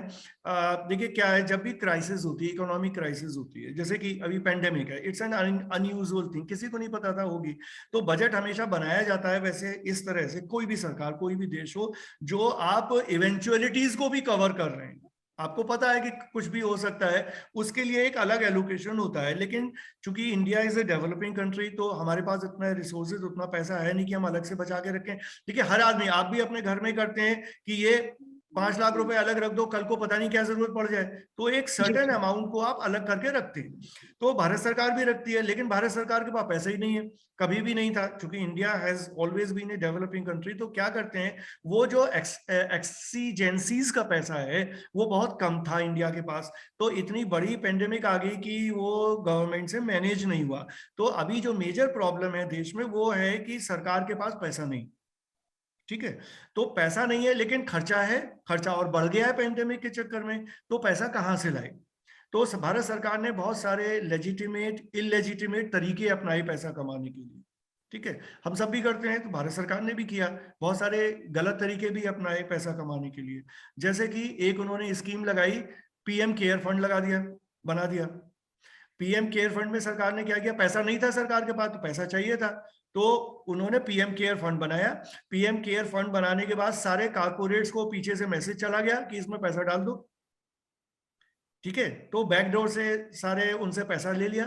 देखिए क्या है, जब भी क्राइसिस होती है, इकोनॉमिक क्राइसिस होती है, जैसे कि अभी पेंडेमिक है, इट्स एन अनयूजुअल थिंग, किसी को नहीं पता था होगी, तो बजट हमेशा बनाया जाता है वैसे इस तरह से, कोई भी सरकार, कोई भी देश हो, जो आप इवेंचुअलिटीज को भी कवर कर रहे हैं। आपको पता है कि कुछ भी हो सकता है, उसके लिए एक अलग एलोकेशन होता है। लेकिन चूंकि India is a developing country, तो हमारे पास इतना रिसोर्सेज, उतना पैसा है नहीं कि हम अलग से बचा के रखें। देखिए हर आदमी, आप भी अपने घर में करते हैं कि ये 5 लाख रुपए अलग रख दो, कल को पता नहीं क्या जरूरत पड़ जाए, तो एक सर्टेन अमाउंट को आप अलग करके रखते हैं। तो भारत सरकार भी रखती है, लेकिन भारत सरकार के पास पैसा ही नहीं है, कभी भी नहीं था, क्योंकि India has always been a developing country. तो क्या करते हैं, वो जो एक्सीजेंसीज का पैसा है वो बहुत कम था इंडिया के पास, तो इतनी बड़ी पेंडेमिक आ गई कि वो गवर्नमेंट से मैनेज नहीं हुआ। तो अभी जो मेजर प्रॉब्लम है देश में वो है कि सरकार के पास पैसा नहीं, ठीक है। तो पैसा नहीं है लेकिन खर्चा है, खर्चा और बढ़ गया है पेंडेमिक के चक्कर में, तो पैसा कहां से लाए। तो भारत सरकार ने बहुत सारे लेजिटिमेट इलेजिटिमेट तरीके अपनाए पैसा कमाने के लिए, ठीक है, हम सब भी करते हैं, तो भारत सरकार ने भी किया, बहुत सारे गलत तरीके भी अपनाए पैसा कमाने के लिए। जैसे कि एक उन्होंने स्कीम लगाई, पीएम केयर फंड लगा दिया, बना दिया। पीएम केयर फंड में सरकार ने क्या किया, पैसा नहीं था सरकार के पास, तो पैसा चाहिए था, तो उन्होंने पीएम केयर फंड बनाया। पीएम केयर फंड बनाने के बाद सारे कारपोरेट्स को पीछे से मैसेज चला गया कि इसमें पैसा डाल दो, ठीक है। तो बैकडोर से सारे उनसे पैसा ले लिया,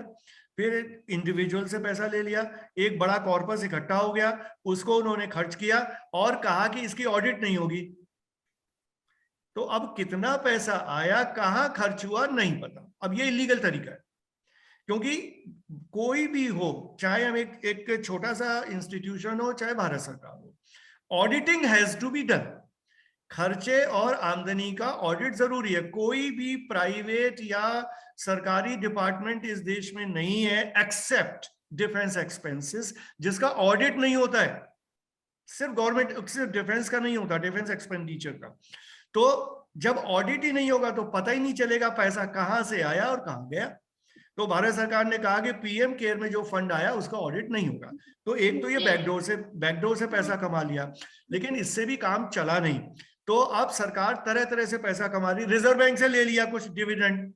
फिर इंडिविजुअल से पैसा ले लिया, एक बड़ा कॉर्पस इकट्ठा हो गया, उसको उन्होंने खर्च किया और कहा कि इसकी ऑडिट नहीं होगी। तो अब कितना पैसा आया, कहां खर्च हुआ, नहीं पता। अब ये इलीगल तरीका है, क्योंकि कोई भी हो, चाहे हम एक छोटा सा इंस्टीट्यूशन हो, चाहे भारत सरकार हो, auditing has to be done. खर्चे और आमदनी का ऑडिट जरूरी है। कोई भी प्राइवेट या सरकारी डिपार्टमेंट इस देश में नहीं है एक्सेप्ट डिफेंस एक्सपेंसेस जिसका ऑडिट नहीं होता है। सिर्फ गवर्नमेंट, सिर्फ डिफेंस का नहीं होता, डिफेंस एक्सपेंडिचर का। तो जब ऑडिट ही नहीं होगा तो पता ही नहीं चलेगा पैसा कहां से आया और कहां गया। तो भारत सरकार ने कहा कि पीएम केयर में जो फंड आया उसका ऑडिट नहीं होगा। तो एक तो ये बैकडोर से पैसा कमा लिया, लेकिन इससे भी काम चला नहीं। तो अब सरकार तरह तरह से पैसा कमा रही, रिजर्व बैंक से ले लिया कुछ डिविडेंड,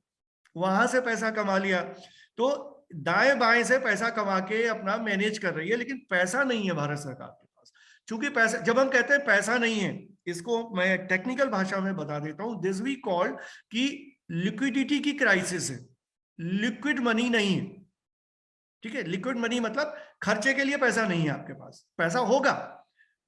वहां से पैसा कमा लिया, तो दाएं बाएं से पैसा कमा के अपना मैनेज कर रही है, लेकिन पैसा नहीं है भारत सरकार के पास। चूंकि पैसा, जब हम कहते हैं पैसा नहीं है, इसको मैं टेक्निकल भाषा में बता देता हूं, दिस वी कॉल्ड कि लिक्विडिटी की क्राइसिस है, लिक्विड मनी नहीं है, ठीक है। लिक्विड मनी मतलब खर्चे के लिए पैसा नहीं है आपके पास, पैसा होगा,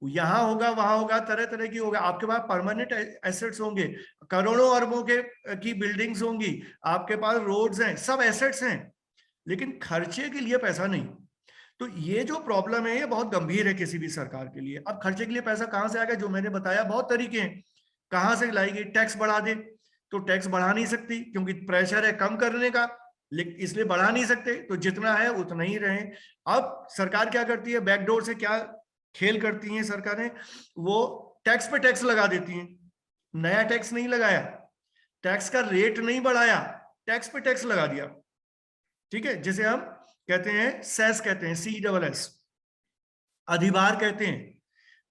यहां होगा, वहां होगा, तरह तरह की होगा, आपके पास परमानेंट एसेट्स होंगे, करोड़ों अरबों की बिल्डिंग्स होंगी, आपके पास रोड्स हैं, सब एसेट्स हैं, लेकिन खर्चे के लिए पैसा नहीं। तो ये जो प्रॉब्लम है ये बहुत गंभीर है किसी भी सरकार के लिए। अब खर्चे के लिए पैसा कहां से आएगा, जो मैंने बताया बहुत तरीके हैं, कहां से लाएगी, टैक्स बढ़ा दे, तो टैक्स बढ़ा नहीं सकती क्योंकि प्रेशर है कम करने का, इसलिए बढ़ा नहीं सकते, तो जितना है उतना ही रहे। अब सरकार क्या करती है, बैकडोर से क्या खेल करती हैं सरकारें, वो टैक्स पे टैक्स लगा देती हैं। नया टैक्स नहीं लगाया, टैक्स का रेट नहीं बढ़ाया, टैक्स पे टैक्स लगा दिया, ठीक है। जिसे हम कहते हैं सेस, कहते हैं CSS, अधिभार कहते हैं।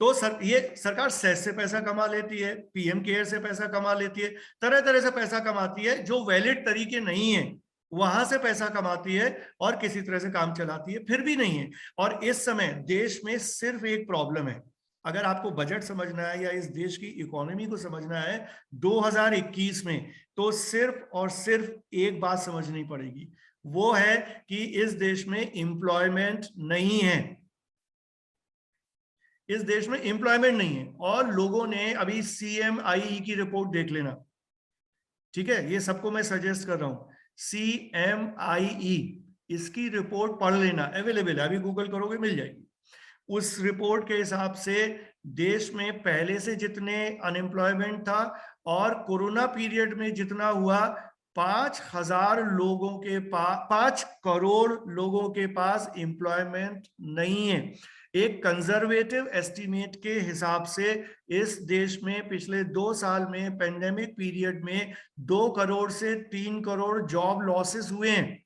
तो ये सरकार सेस से पैसा कमा लेती है, पीएम केयर से पैसा कमा लेती है, तरह तरह से पैसा कमाती है, जो वैलिड तरीके नहीं है वहां से पैसा कमाती है और किसी तरह से काम चलाती है, फिर भी नहीं है। और इस समय देश में सिर्फ एक प्रॉब्लम है, अगर आपको बजट समझना है या इस देश की इकोनॉमी को समझना है 2021 में, तो सिर्फ और सिर्फ एक बात समझनी पड़ेगी, वो है कि इस देश में एम्प्लॉयमेंट नहीं है। इस देश में एम्प्लॉयमेंट नहीं है, और लोगों ने अभी CMIE की रिपोर्ट देख लेना, ठीक है, ये सबको मैं सजेस्ट कर रहा हूं, CMIE, इसकी रिपोर्ट पढ़ लेना, अवेलेबल है, अभी गूगल करोगे मिल जाएगी। उस रिपोर्ट के हिसाब से देश में पहले से जितने अनएम्प्लॉयमेंट था और कोरोना पीरियड में जितना हुआ, 5,000 लोगों के पास, 5 करोड़ लोगों के पास एम्प्लॉयमेंट नहीं है। एक कंजर्वेटिव एस्टिमेट के हिसाब से इस देश में पिछले 2 साल में पेंडेमिक पीरियड में 2 करोड़ से 3 करोड़ जॉब लॉसेस हुए हैं।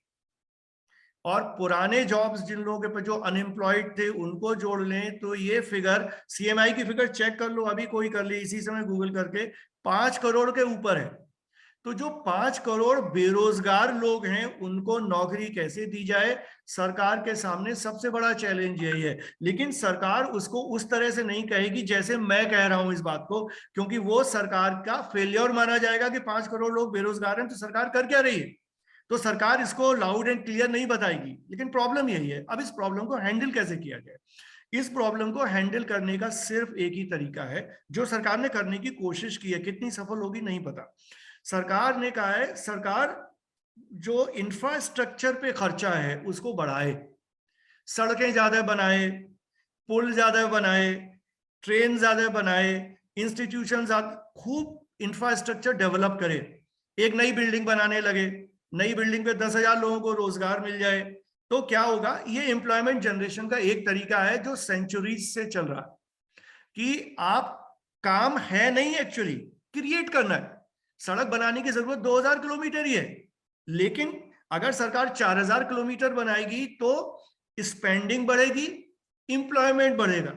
और पुराने जॉब्स जिन लोगों के पास जो अनएम्प्लॉयड थे उनको जोड़ लें तो ये फिगर, सीएमआई की फिगर चेक कर लो, अभी कोई कर ले इसी समय गूगल करके, 5 करोड़ के ऊपर है। तो जो 5 करोड़ बेरोजगार लोग हैं उनको नौकरी कैसे दी जाए, सरकार के सामने सबसे बड़ा चैलेंज यही है। लेकिन सरकार उसको उस तरह से नहीं कहेगी जैसे मैं कह रहा हूं इस बात को, क्योंकि वो सरकार का फेलियर माना जाएगा कि 5 करोड़ लोग बेरोजगार हैं तो सरकार कर क्या रही है। तो सरकार इसको लाउड एंड क्लियर नहीं बताएगी। लेकिन प्रॉब्लम यही है, अब इस प्रॉब्लम को हैंडल कैसे किया जाए। इस प्रॉब्लम को हैंडल करने का सिर्फ एक ही तरीका है जो सरकार ने करने की कोशिश की है, कितनी सफल होगी नहीं पता। सरकार ने कहा है सरकार जो इंफ्रास्ट्रक्चर पे खर्चा है उसको बढ़ाए, सड़कें ज्यादा बनाए, पुल ज्यादा बनाए, ट्रेन ज्यादा बनाए, इंस्टीट्यूशन खूब इंफ्रास्ट्रक्चर डेवलप करे। एक नई बिल्डिंग बनाने लगे, नई बिल्डिंग पे 10,000 लोगों को रोजगार मिल जाए तो क्या होगा। ये एम्प्लॉयमेंट जनरेशन का एक तरीका है जो सेंचुरीज से चल रहा है कि आप काम है नहीं एक्चुअली क्रिएट करना है। सड़क बनाने की जरूरत 2000 किलोमीटर ही है, लेकिन अगर सरकार 4000 किलोमीटर बनाएगी तो स्पेंडिंग बढ़ेगी, इंप्लॉयमेंट बढ़ेगा।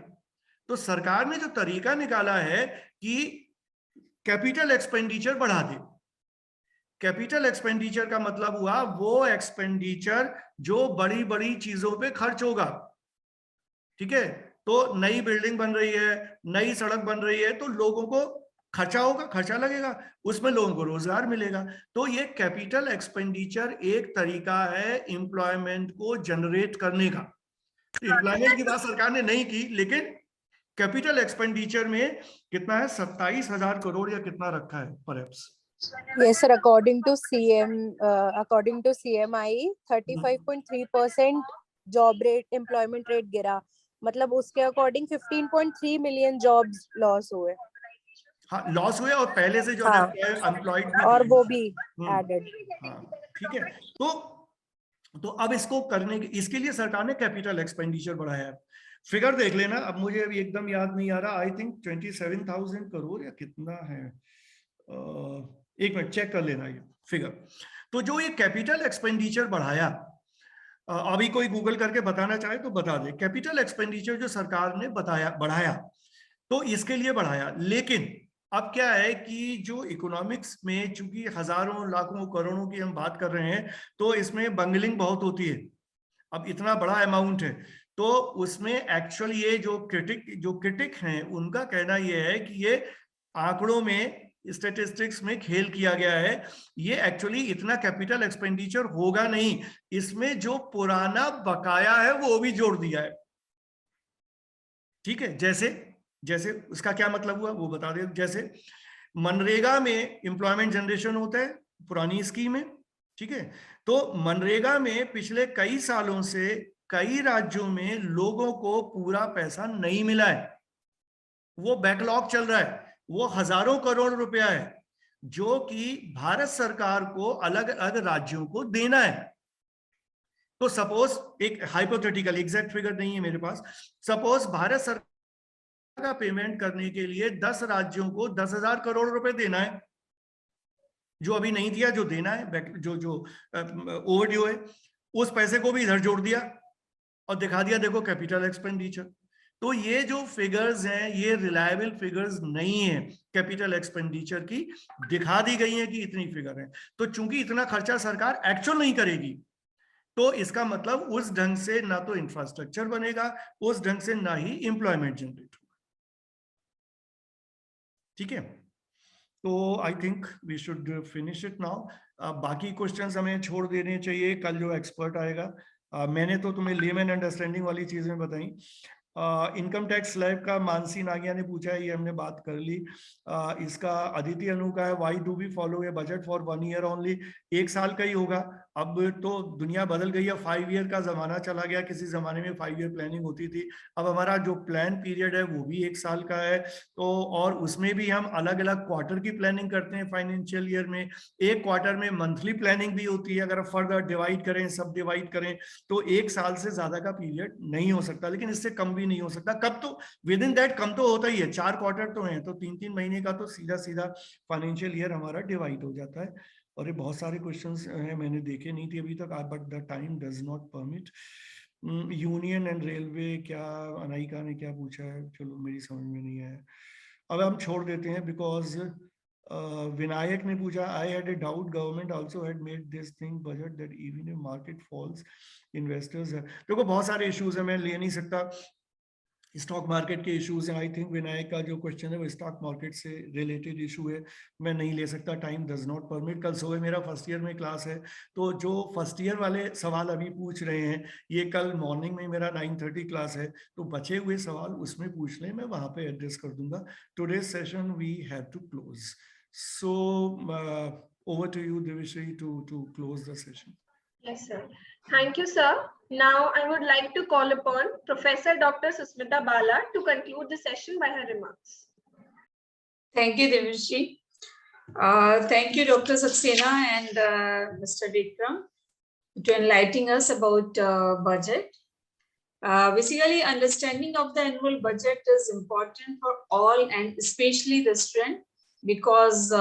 तो सरकार ने जो तरीका निकाला है कि कैपिटल एक्सपेंडिचर बढ़ा दे। कैपिटल एक्सपेंडिचर का मतलब हुआ वो एक्सपेंडिचर जो बड़ी बड़ी चीजों पे खर्च होगा। ठीक है, तो नई बिल्डिंग बन रही है, नई सड़क बन रही है तो लोगों को खर्चा होगा, खर्चा लगेगा, उसमें लोगों को रोजगार मिलेगा। तो ये कैपिटल एक्सपेंडिचर एक तरीका है एम्प्लॉयमेंट को जनरेट करने का। एम्प्लॉयमेंट की बात सरकार ने नहीं की, लेकिन कैपिटल एक्सपेंडिचर में कितना है, 27,000 करोड़ या कितना रखा है perhaps. Yes, sir. According to CMI, 35.3% job rate, employment rate गिरा। मतलब उसके अकॉर्डिंग 15.3 मिलियन जॉब्स लॉस हुए। हाँ, लॉस हुए और पहले से जो अनएम्प्लॉयड और वो भी एडेड। हाँ, ठीक है। तो अब इसको करने के, इसके लिए सरकार ने कैपिटल एक्सपेंडिचर बढ़ाया है। फिगर देख लेना, अब मुझे अभी एकदम याद नहीं आ रहा, आई थिंक 27,000 करोड़ या कितना है, एक मिनट चेक कर लेना ये फिगर। तो जो ये कैपिटल एक्सपेंडिचर बढ़ाया, अभी कोई गूगल करके बताना चाहे तो बता दे, कैपिटल एक्सपेंडिचर जो सरकार ने बढ़ाया तो इसके लिए बढ़ाया। लेकिन अब क्या है कि जो इकोनॉमिक्स में चूंकि हजारों लाखों करोड़ों की हम बात कर रहे हैं तो इसमें बंगलिंग बहुत होती है। अब इतना बड़ा अमाउंट है तो उसमें एक्चुअल ये जो क्रिटिक हैं उनका कहना ये है कि ये आंकड़ों में, स्टैटिस्टिक्स में खेल किया गया है। ये एक्चुअली इतना कैपिटल एक्सपेंडिचर होगा नहीं, इसमें जो पुराना बकाया है वो भी जोड़ दिया है। ठीक है, जैसे उसका क्या मतलब हुआ वो बता दे। जैसे मनरेगा में एम्प्लॉयमेंट जनरेशन होता है पुरानी स्कीम में, ठीक है, तो मनरेगा में पिछले कई सालों से कई राज्यों में लोगों को पूरा पैसा नहीं मिला है, वो बैकलॉग चल रहा है, वो हजारों करोड़ रुपया है जो कि भारत सरकार को अलग अलग राज्यों को देना है। तो सपोज, एक हाइपोथेटिकल एग्जैक्ट फिगर नहीं है मेरे पास, सपोज भारत सरकार का पेमेंट करने के लिए 10 राज्यों को 10,000 करोड़ रुपए देना है, जो अभी नहीं दिया, जो देना है, जो ओवरड्यू है, उस पैसे को भी इधर जोड़ दिया और दिखा दिया देखो कैपिटल एक्सपेंडिचर। तो ये जो फिगर्स हैं ये रिलायबल फिगर्स नहीं है कैपिटल एक्सपेंडिचर की, दिखा दी गई है कि इतनी फिगर है। तो चूंकि इतना खर्चा सरकार एक्चुअल नहीं करेगी तो इसका मतलब उस ढंग से ना तो इंफ्रास्ट्रक्चर बनेगा, उस ढंग से ना ही एम्प्लॉयमेंट जनरेट होगा। ठीक है, तो I think we should finish it now. बाकी क्वेश्चंस हमें छोड़ देने चाहिए, कल जो एक्सपर्ट आएगा। मैंने तो तुम्हें लेमन अंडरस्टैंडिंग वाली चीजें बताई। इनकम टैक्स स्लैब का मानसी नागिया ने पूछा है, ये हमने बात कर ली। इसका अदिति अनु का है, why do we follow a budget for 1 year only, 1 साल का ही होगा अब तो दुनिया बदल गई है, 5 ईयर का जमाना चला गया, किसी जमाने में 5 ईयर प्लानिंग होती थी, अब हमारा जो प्लान पीरियड है वो भी 1 साल का है। तो और उसमें भी हम अलग अलग क्वार्टर की प्लानिंग करते हैं फाइनेंशियल ईयर में, एक क्वार्टर में मंथली प्लानिंग भी होती है। अगर फर्दर डिवाइड करें, सब डिवाइड करें तो 1 साल से ज्यादा का पीरियड नहीं हो सकता, लेकिन इससे कम भी नहीं हो सकता। कब तो विद इन दैट कम तो होता ही है, 4 क्वार्टर तो है, तो 3-3 महीने का तो सीधा सीधा फाइनेंशियल ईयर हमारा डिवाइड हो जाता है। और ये बहुत सारे क्वेश्चंस हैं, मैंने देखे नहीं थे अभी तक, but the time does not permit. Union and railway, क्या अनायिका ने क्या पूछा है, चलो मेरी समझ में नहीं आया, अब हम छोड़ देते हैं। बिकॉज विनायक ने पूछा, I had a doubt government also had made this thing budget that even if market falls investors है। देखो बहुत सारे इश्यूज है, मैं ले नहीं सकता, स्टॉक मार्केट के इश्यूज हैं। आई थिंक विनायक का जो क्वेश्चन है वो स्टॉक मार्केट से रिलेटेड इशू है, मैं नहीं ले सकता, टाइम डज नॉट परमिट। कल सुबह मेरा फर्स्ट ईयर में क्लास है, तो जो फर्स्ट ईयर वाले सवाल अभी पूछ रहे हैं ये कल मॉर्निंग में मेरा 9:30 क्लास है, तो बचे हुए सवाल उसमें पूछ लें, मैं वहां पे एड्रेस कर दूंगा। Today's session we have to close, so over to you, Devashri, to close the session. Yes, sir. Thank you, sir. Now I would like to call upon Professor Dr. Susmita Bala to conclude the session by her remarks. Thank you, Devashri. Thank you, Dr. Saxena and Mr. Vikram, to enlightening us about budget. Basically, understanding of the annual budget is important for all and especially the student, because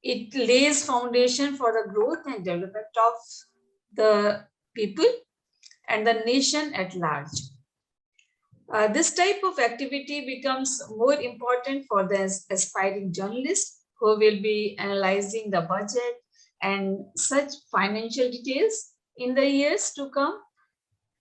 it lays foundation for the growth and development of the people and the nation at large. This type of activity becomes more important for the aspiring journalists who will be analyzing the budget and such financial details in the years to come.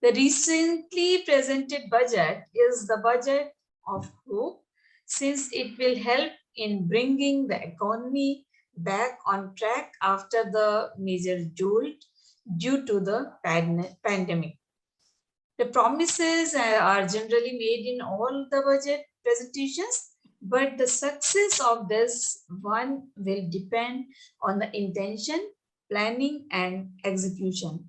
The recently presented budget is the budget of hope, since it will help in bringing the economy back on track after the major jolt due to the pandemic. The promises are generally made in all the budget presentations, but the success of this one will depend on the intention, planning and execution.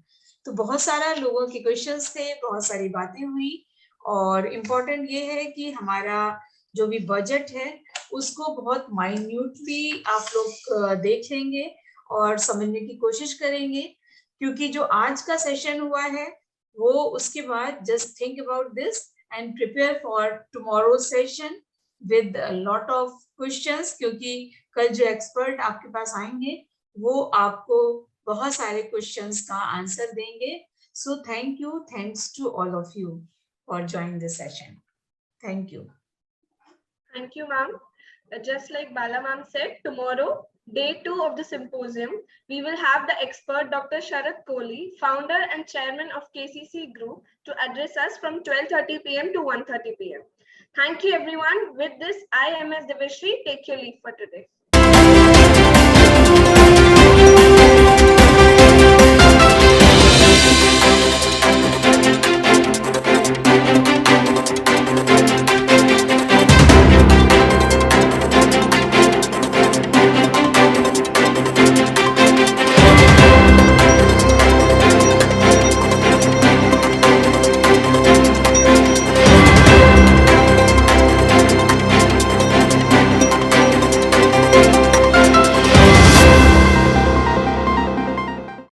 तो बहुत सारा लोगों के questions थे, बहुत सारी बातें हुई, और इम्पोर्टेंट ये है कि हमारा जो भी बजट है उसको बहुत माइन्यूटली आप लोग देख लेंगे और समझने की कोशिश करेंगे, क्योंकि जो आज का सेशन हुआ है वो उसके बाद just think about this and prepare for tomorrow session with lot of questions, क्योंकि कल जो एक्सपर्ट आपके पास आएंगे वो आपको बहुत सारे क्वेश्चंस का आंसर देंगे. So thank you, thanks to all of you for joining this session. Thank you. Thank you, ma'am. Just like Bala ma'am said, tomorrow, day 2 of the symposium, we will have the expert Dr. Sharat Kohli, founder and chairman of KCC Group, to address us from 12:30 p.m. to 1:30 p.m. Thank you, everyone. With this, I am Devashri. Take your leave for today.